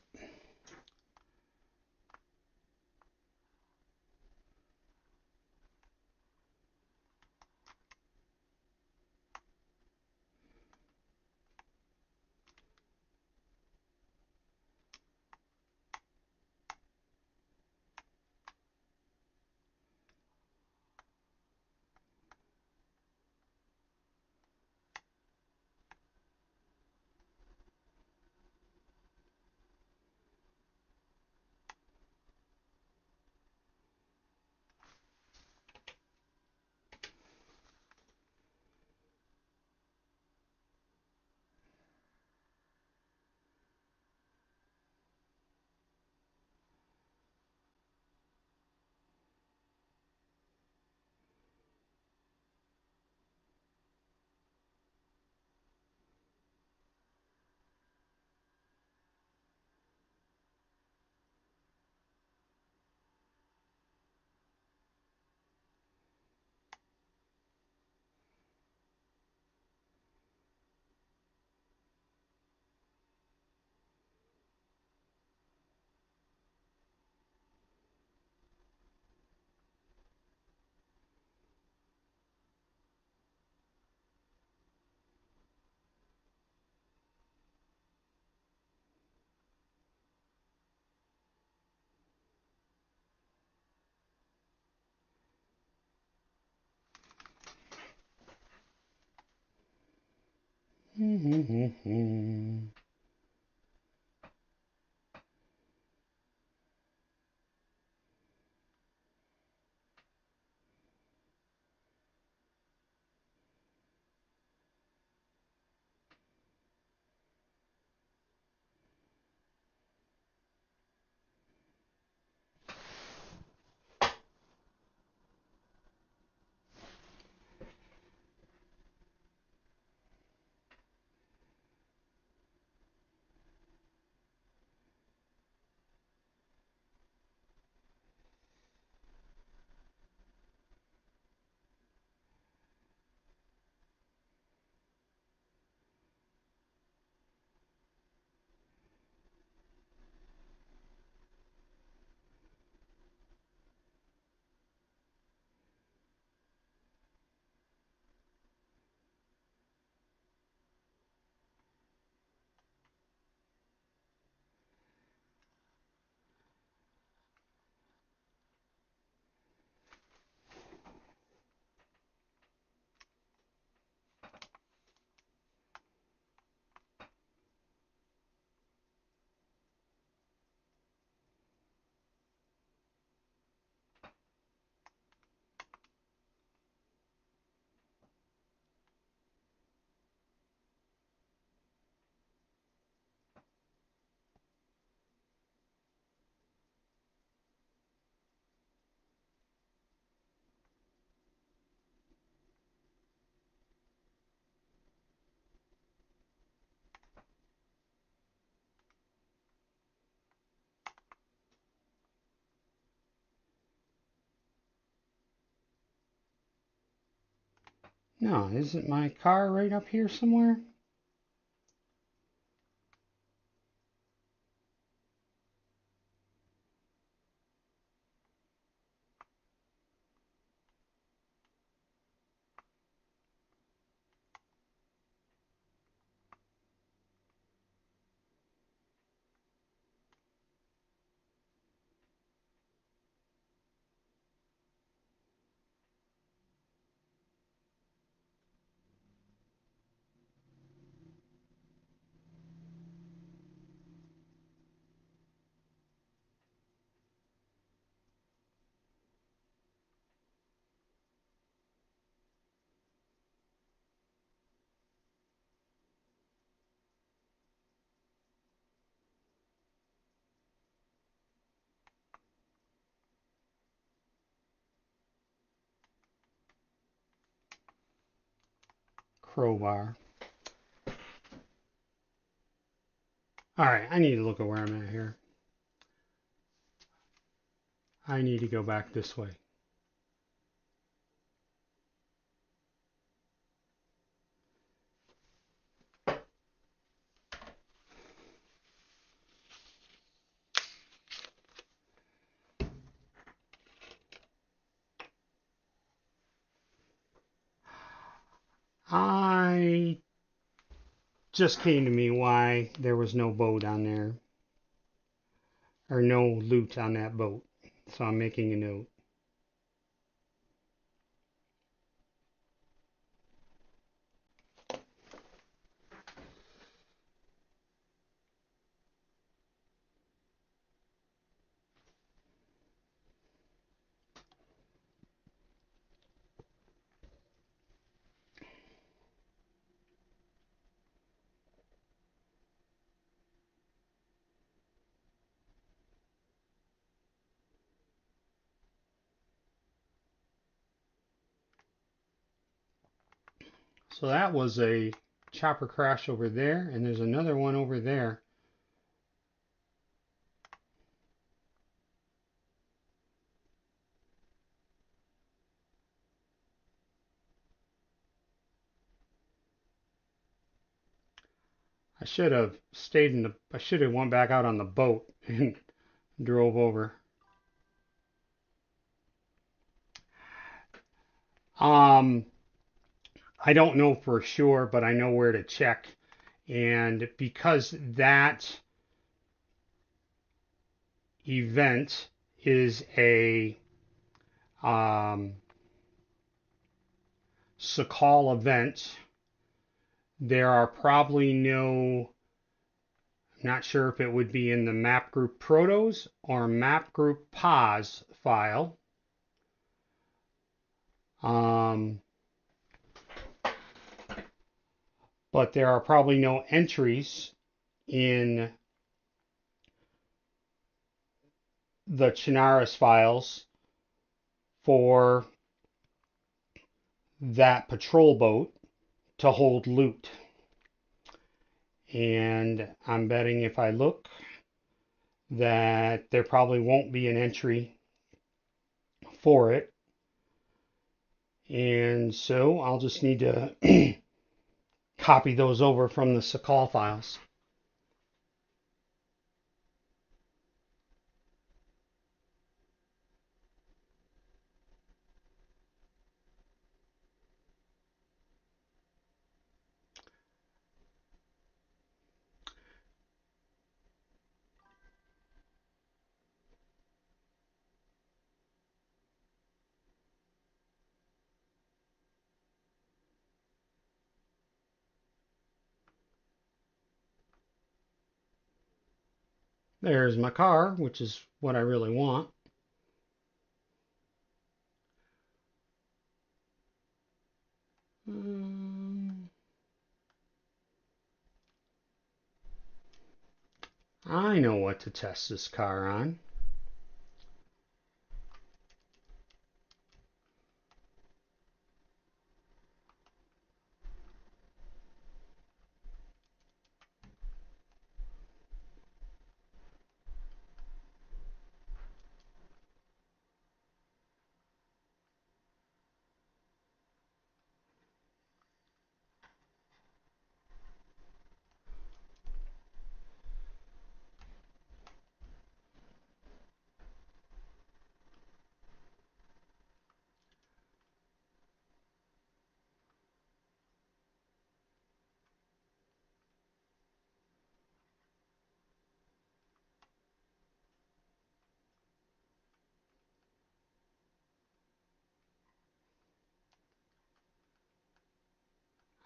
No, isn't my car right up here somewhere? Crowbar. All right, I need to look at where I'm at here. I need to go back this way. I just came to me why there was no boat on there, or no loot on that boat. So I'm making a note. So that was a chopper crash over there, and there's another one over there. I should have stayed in the. I should have went back out on the boat and drove over. Um, I don't know for sure, but I know where to check. And because that event is a Sakal event, there are probably no. I'm not sure if it would be in the map group protos or map group pos file. Um, but there are probably no entries in the Chinaris files for that patrol boat to hold loot. And I'm betting if I look that there probably won't be an entry for it. And so I'll just need to copy those over from the Sakal files. There's my car, which is what I really want. I know what to test this car on.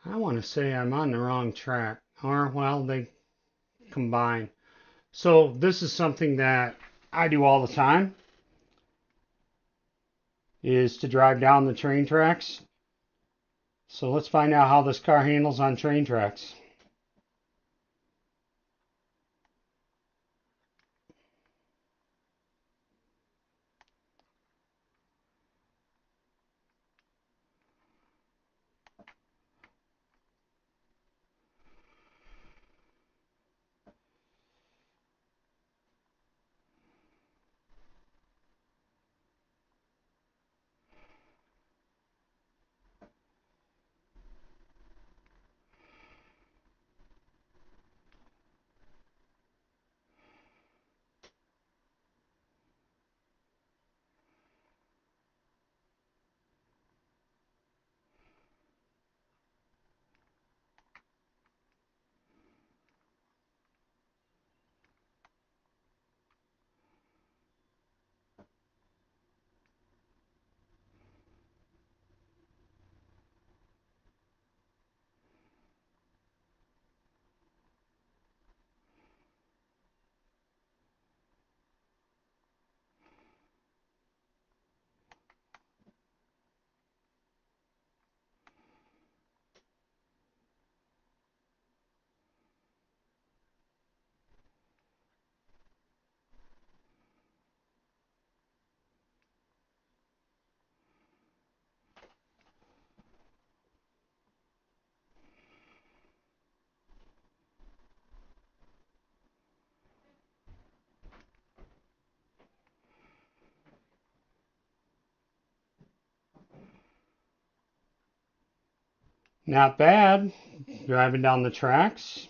I want to say I'm on the wrong track, or well, they combine. So this is something that I do all the time, is to drive down the train tracks. So let's find out how this car handles on train tracks. Not bad. Driving down the tracks.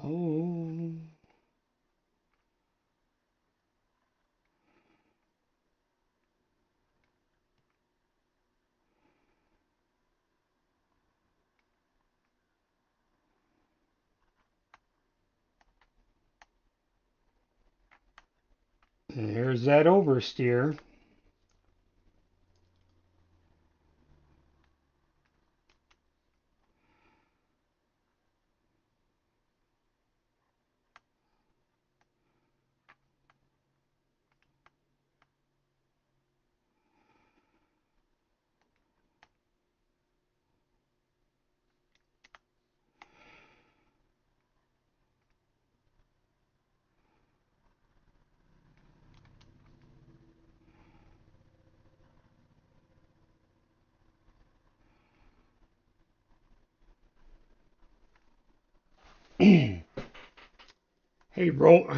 Oh, there's that oversteer.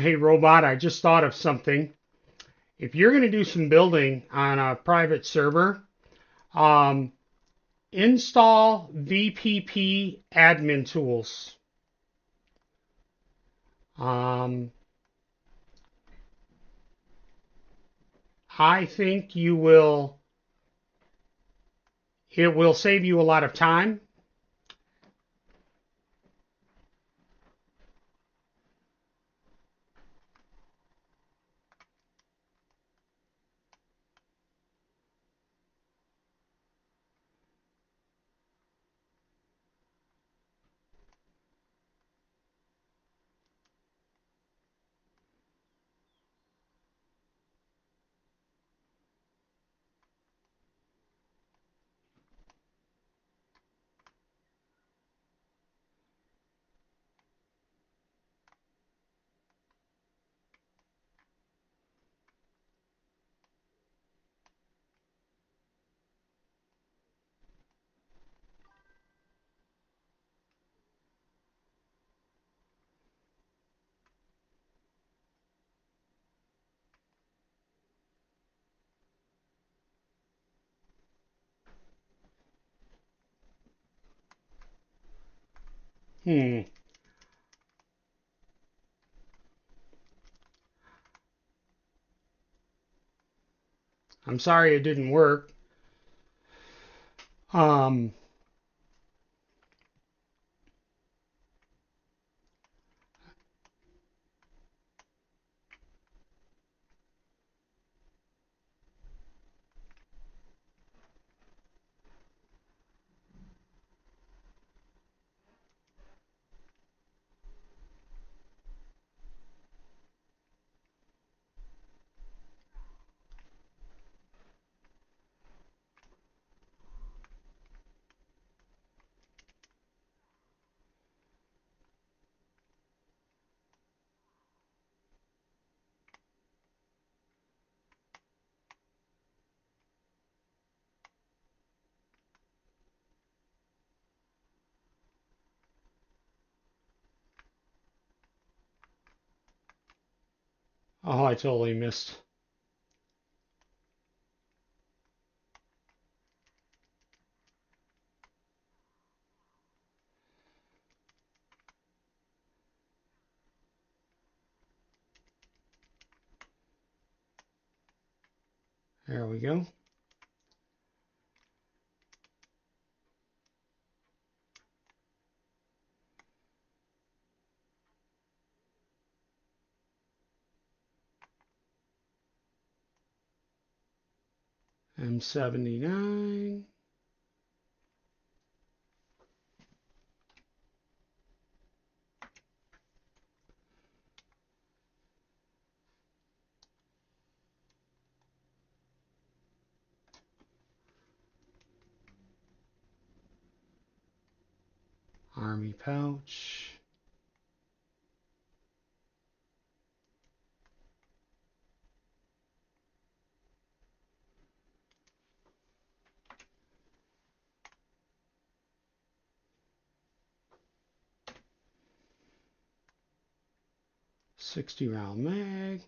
Hey robot, I just thought of something. If you're going to do some building on a private server, um, install VPP admin tools. Um, I think it will save you a lot of time. Hmm. I'm sorry it didn't work. Um, oh, I totally missed. There we go. M79. Army pouch. .60 round mag.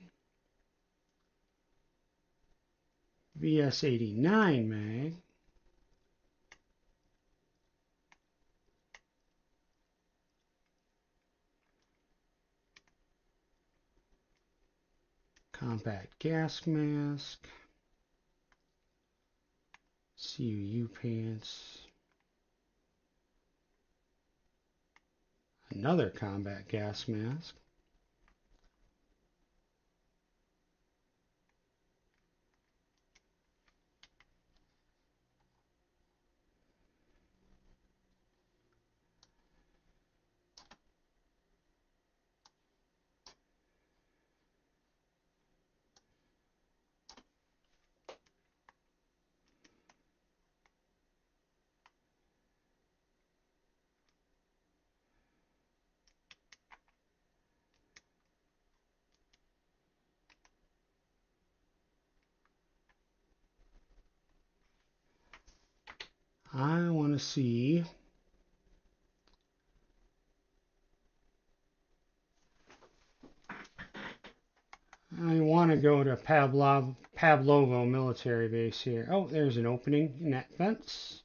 VS89 mag. Compact gas mask. CUU pants. Another combat gas mask. I want to see. I want to go to Pavlovo military base here. Oh, there's an opening in that fence.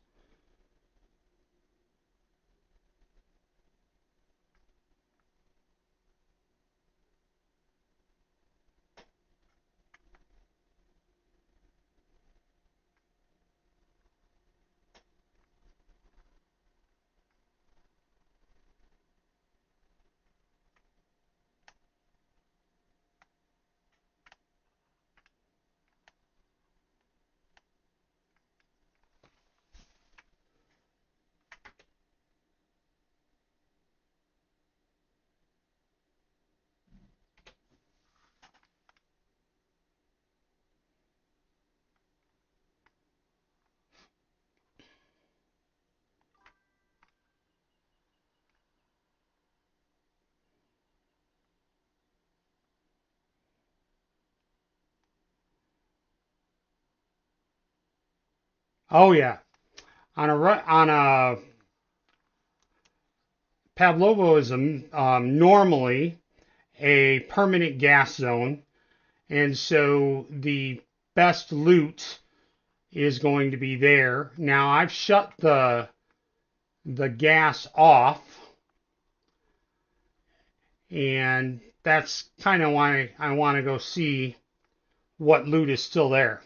Oh yeah, on a Pavlovo is normally a permanent gas zone, and so the best loot is going to be there. Now I've shut the gas off And that's kind of why I want to go see what loot is still there.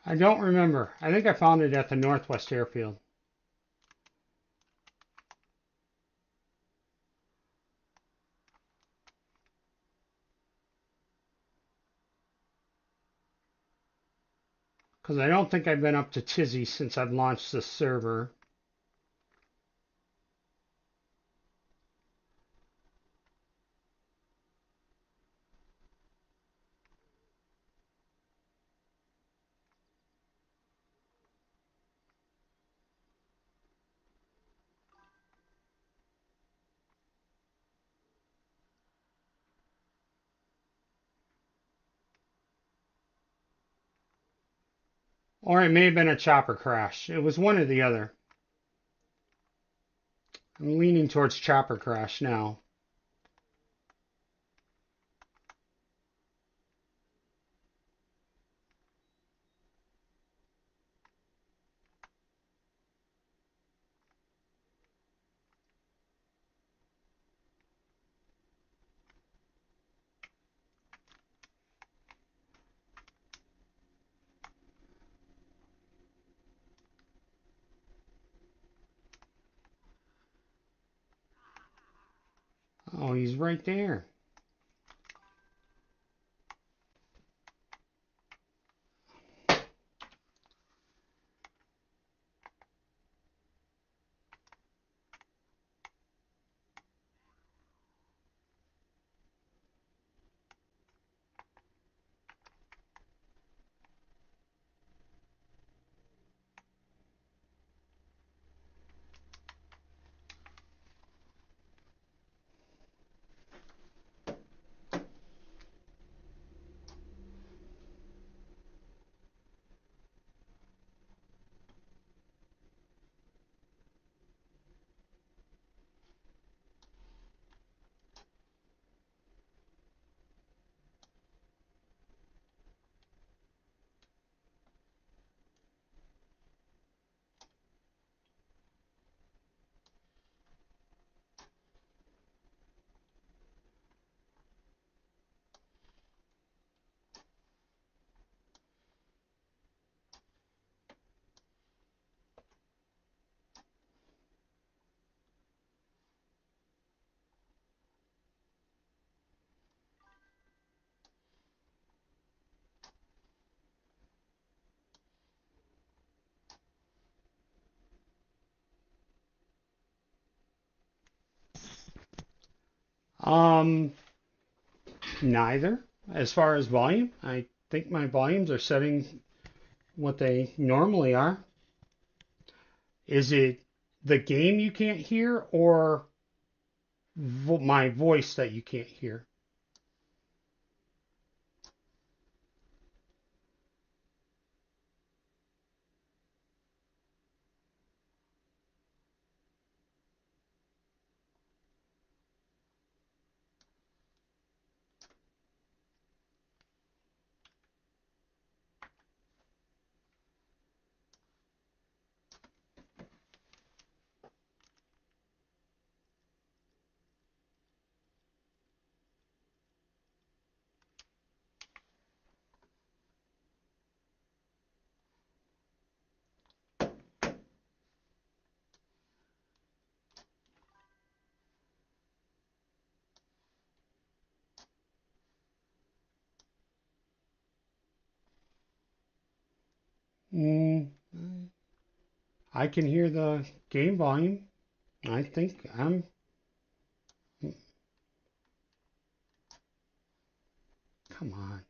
I don't remember. I think I found it at the Northwest Airfield. Because I don't think I've been up to Tizzy since I've launched the server. Or it may have been a chopper crash. It was one or the other. I'm leaning towards chopper crash now. Oh, he's right there. Um, Neither. As far as volume, I think my volumes are setting what they normally are. Is it the game you can't hear or my voice that you can't hear? Mm, I can hear the game volume. I think I'm. Come on.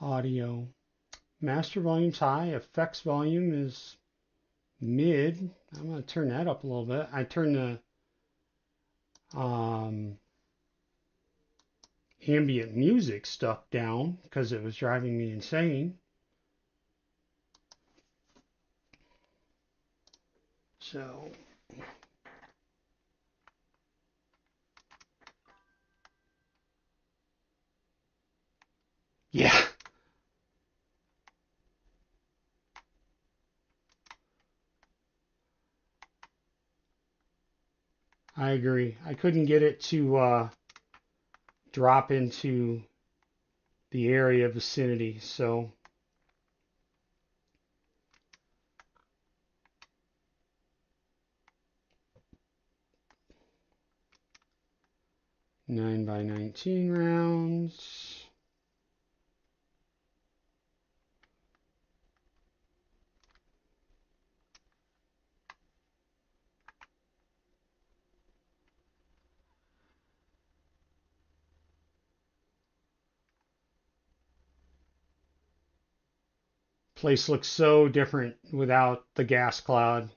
Audio. Master volume's high. Effects volume is mid. I'm going to turn that up a little bit. I turn the um, ambient music stuff down because it was driving me insane. So, yeah, I agree. I couldn't get it to drop into the area vicinity. So, 9x19 rounds. Place looks so different without the gas cloud.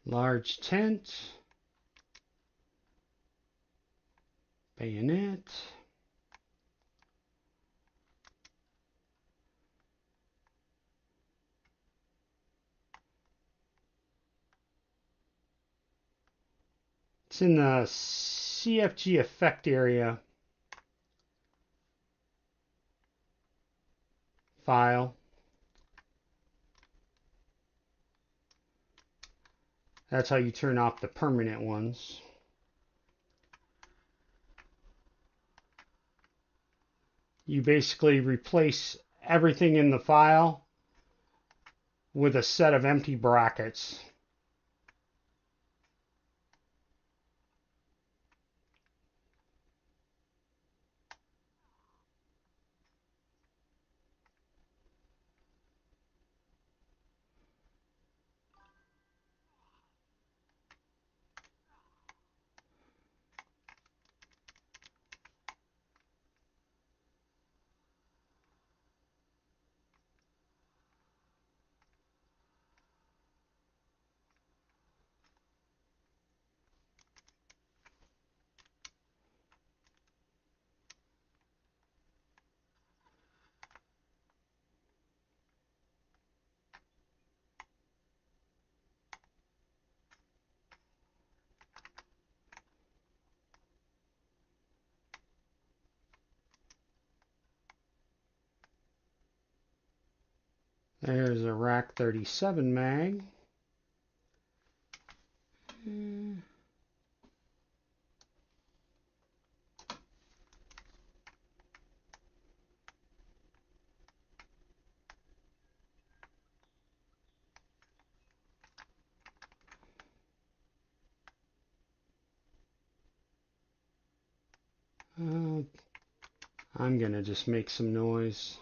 Large tent. Bayonet. It's in the CFG effect area. file. That's how you turn off the permanent ones. You basically replace everything in the file with a set of empty brackets. There's a Rack 37 mag. I'm gonna just make some noise.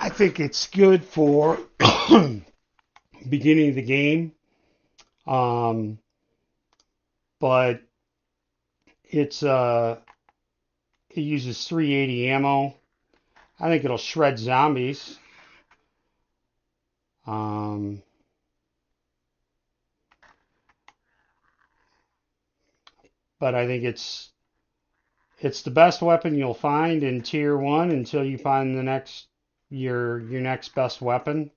I think it's good for beginning of the game, but it uses 380 ammo. I think it'll shred zombies. But I think it's the best weapon you'll find in tier 1 until you find the next your next best weapon.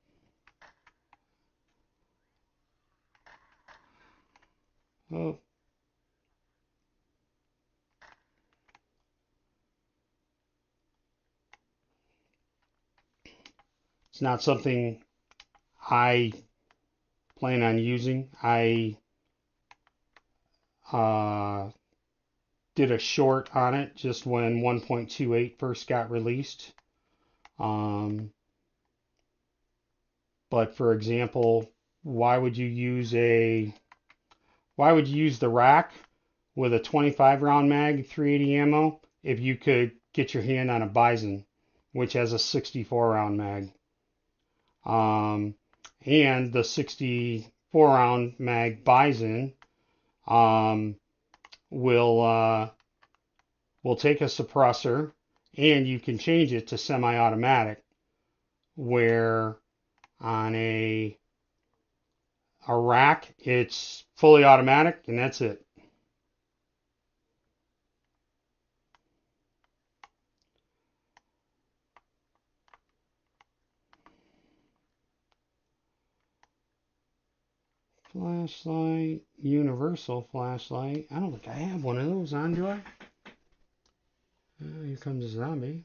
Oh. It's not something I plan on using. I did a short on it just when 1.28 first got released. But for example, why would you use the rack with a 25 round mag, 380 ammo, if you could get your hand on a Bison, which has a 64 round mag? And the 64 round mag Bison will take a suppressor, and you can change it to semi-automatic, where on a rack it's fully automatic and that's it. Flashlight, universal flashlight. I don't think I have one of those on, do I? Here comes a zombie.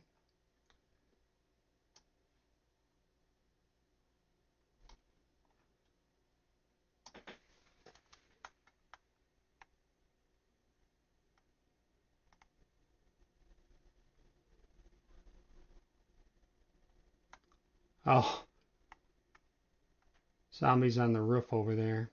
Oh, zombies on the roof over there.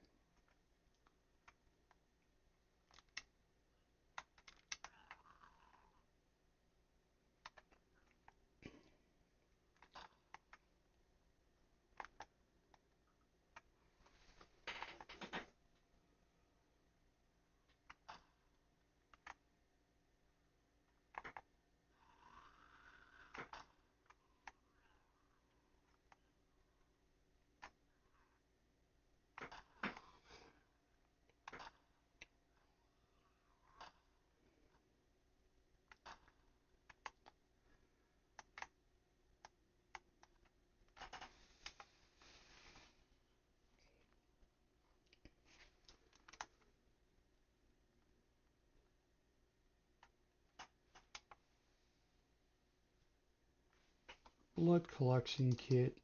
Blood collection kit.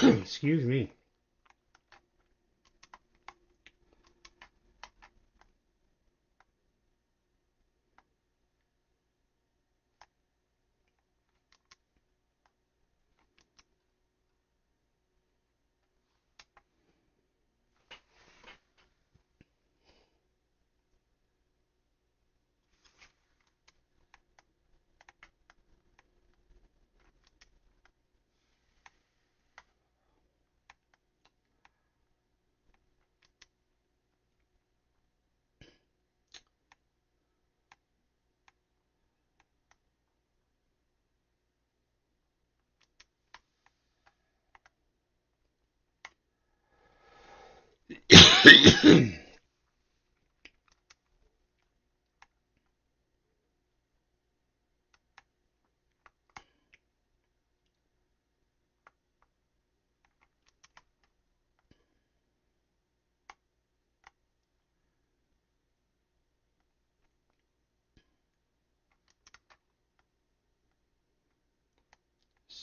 Excuse me.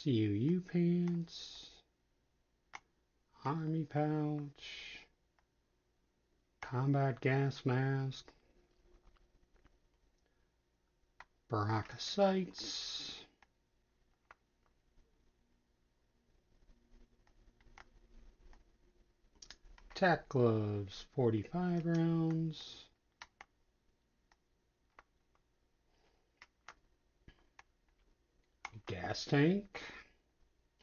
CUU pants. Army pouch. Combat gas mask. Baraka sights. Tack gloves, 45 rounds. Gas tank,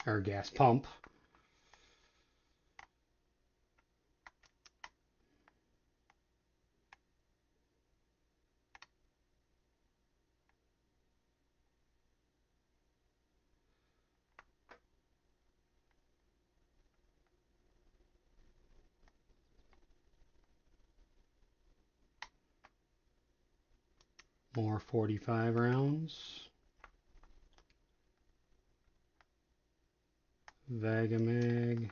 or gas pump. More 45 rounds. Vagamag.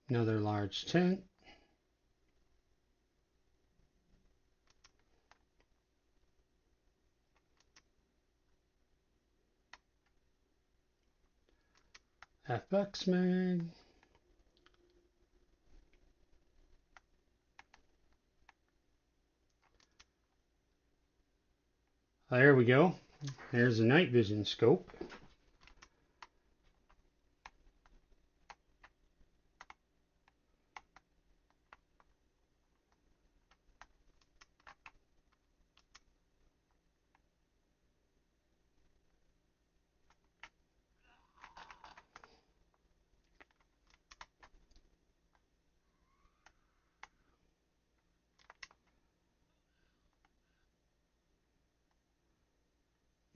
Another large tent. FX mag. There we go. There's a night vision scope.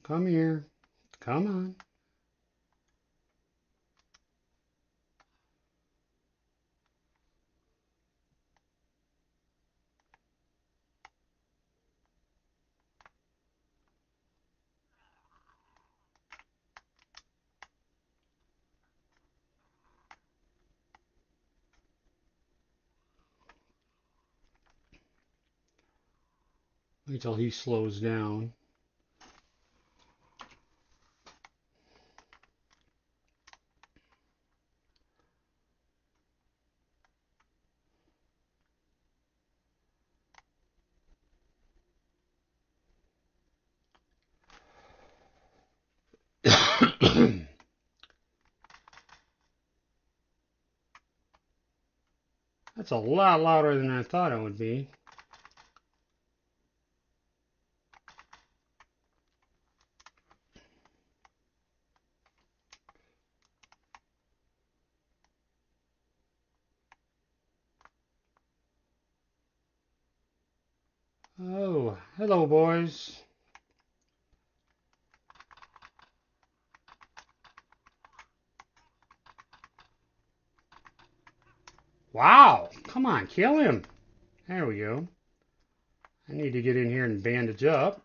Come here. Come on. Wait till he slows down. That's a lot louder than I thought it would be. Oh, hello, boys. Wow. Come on, kill him. There we go. I need to get in here and bandage up.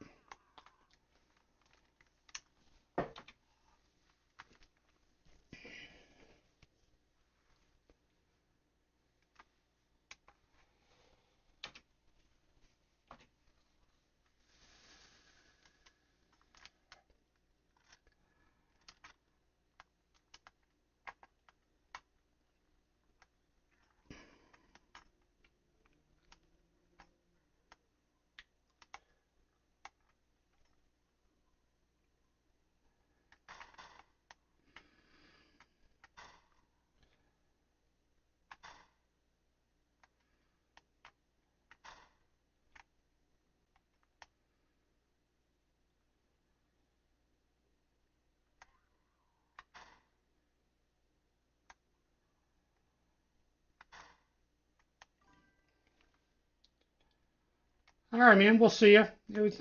All right, man. We'll see you.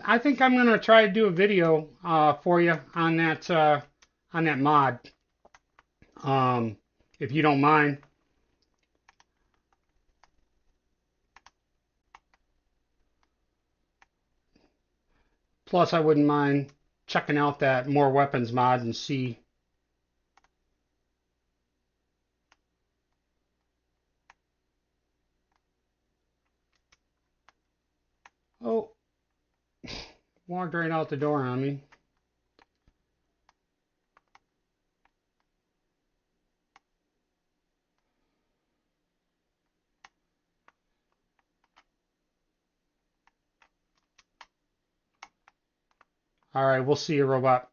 I think I'm gonna try to do a video for you on that mod, um, if you don't mind. Plus, I wouldn't mind checking out that more weapons mod and see. Oh, walked right out the door on me. All right, we'll see you, robot.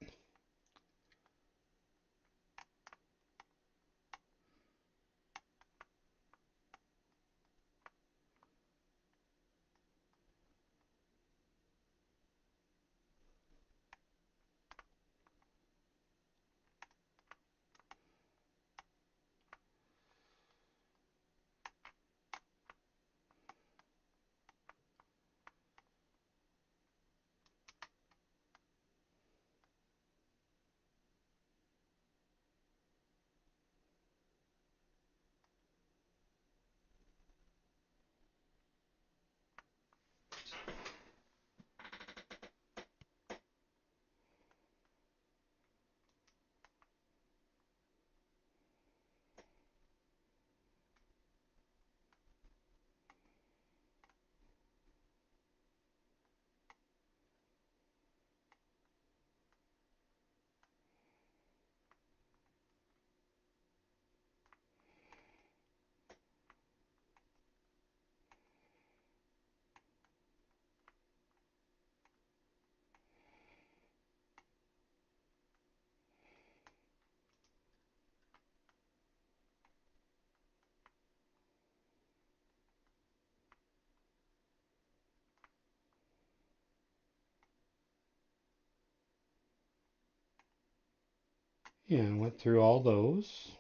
Yeah, went through all those.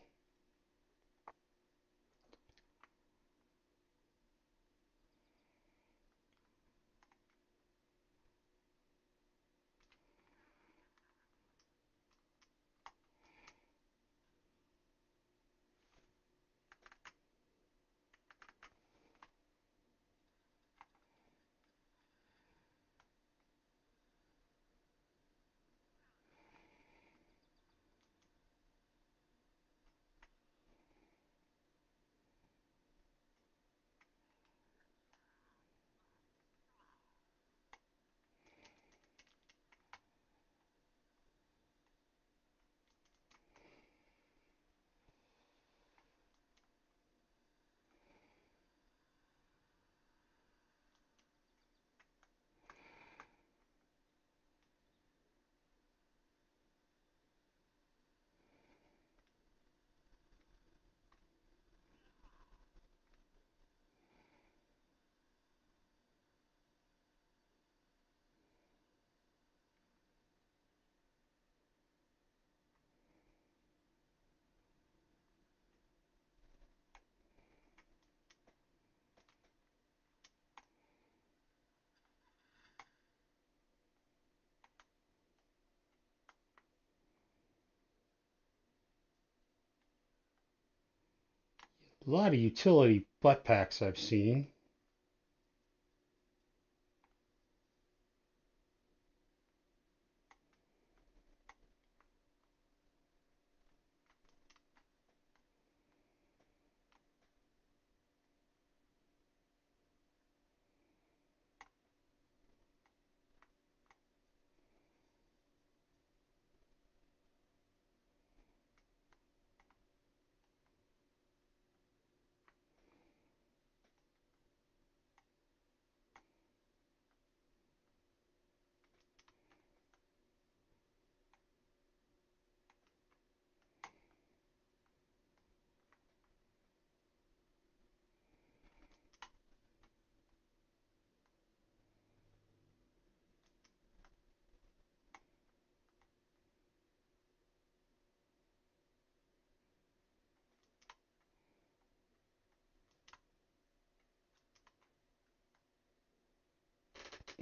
A lot of utility butt packs I've seen.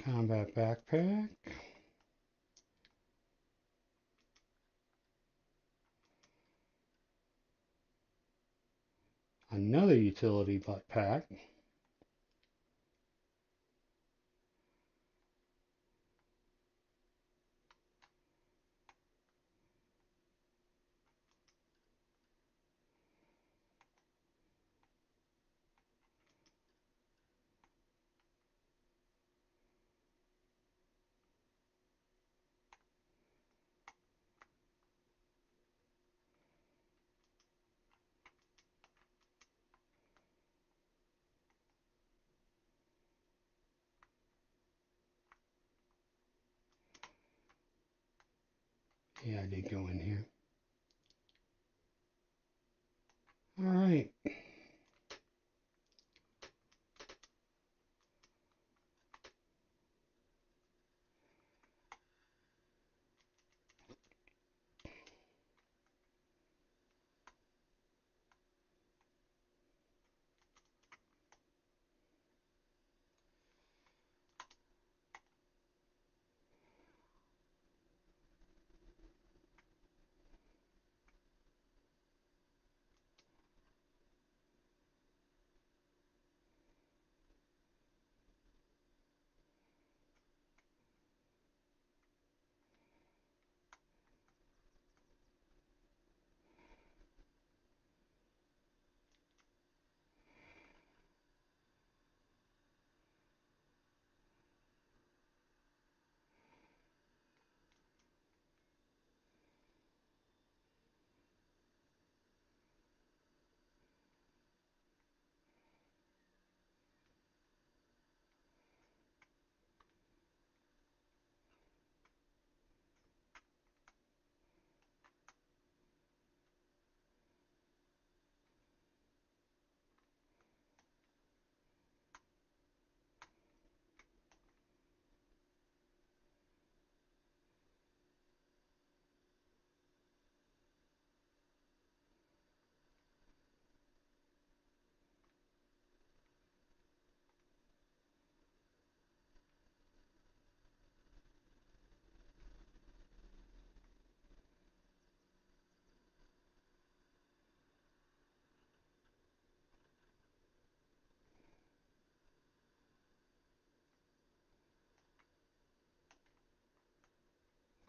Combat backpack. Another utility butt pack. Yeah, I did go in here. All right.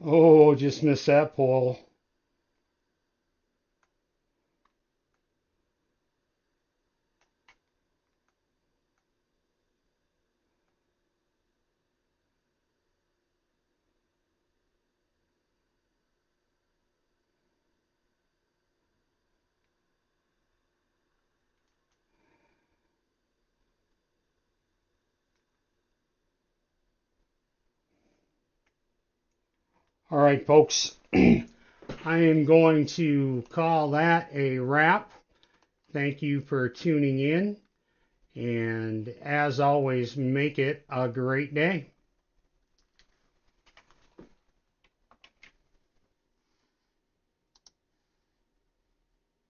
Oh, just missed that pole. All right, folks. I am going to call that a wrap. Thank you for tuning in. And as always, make it a great day.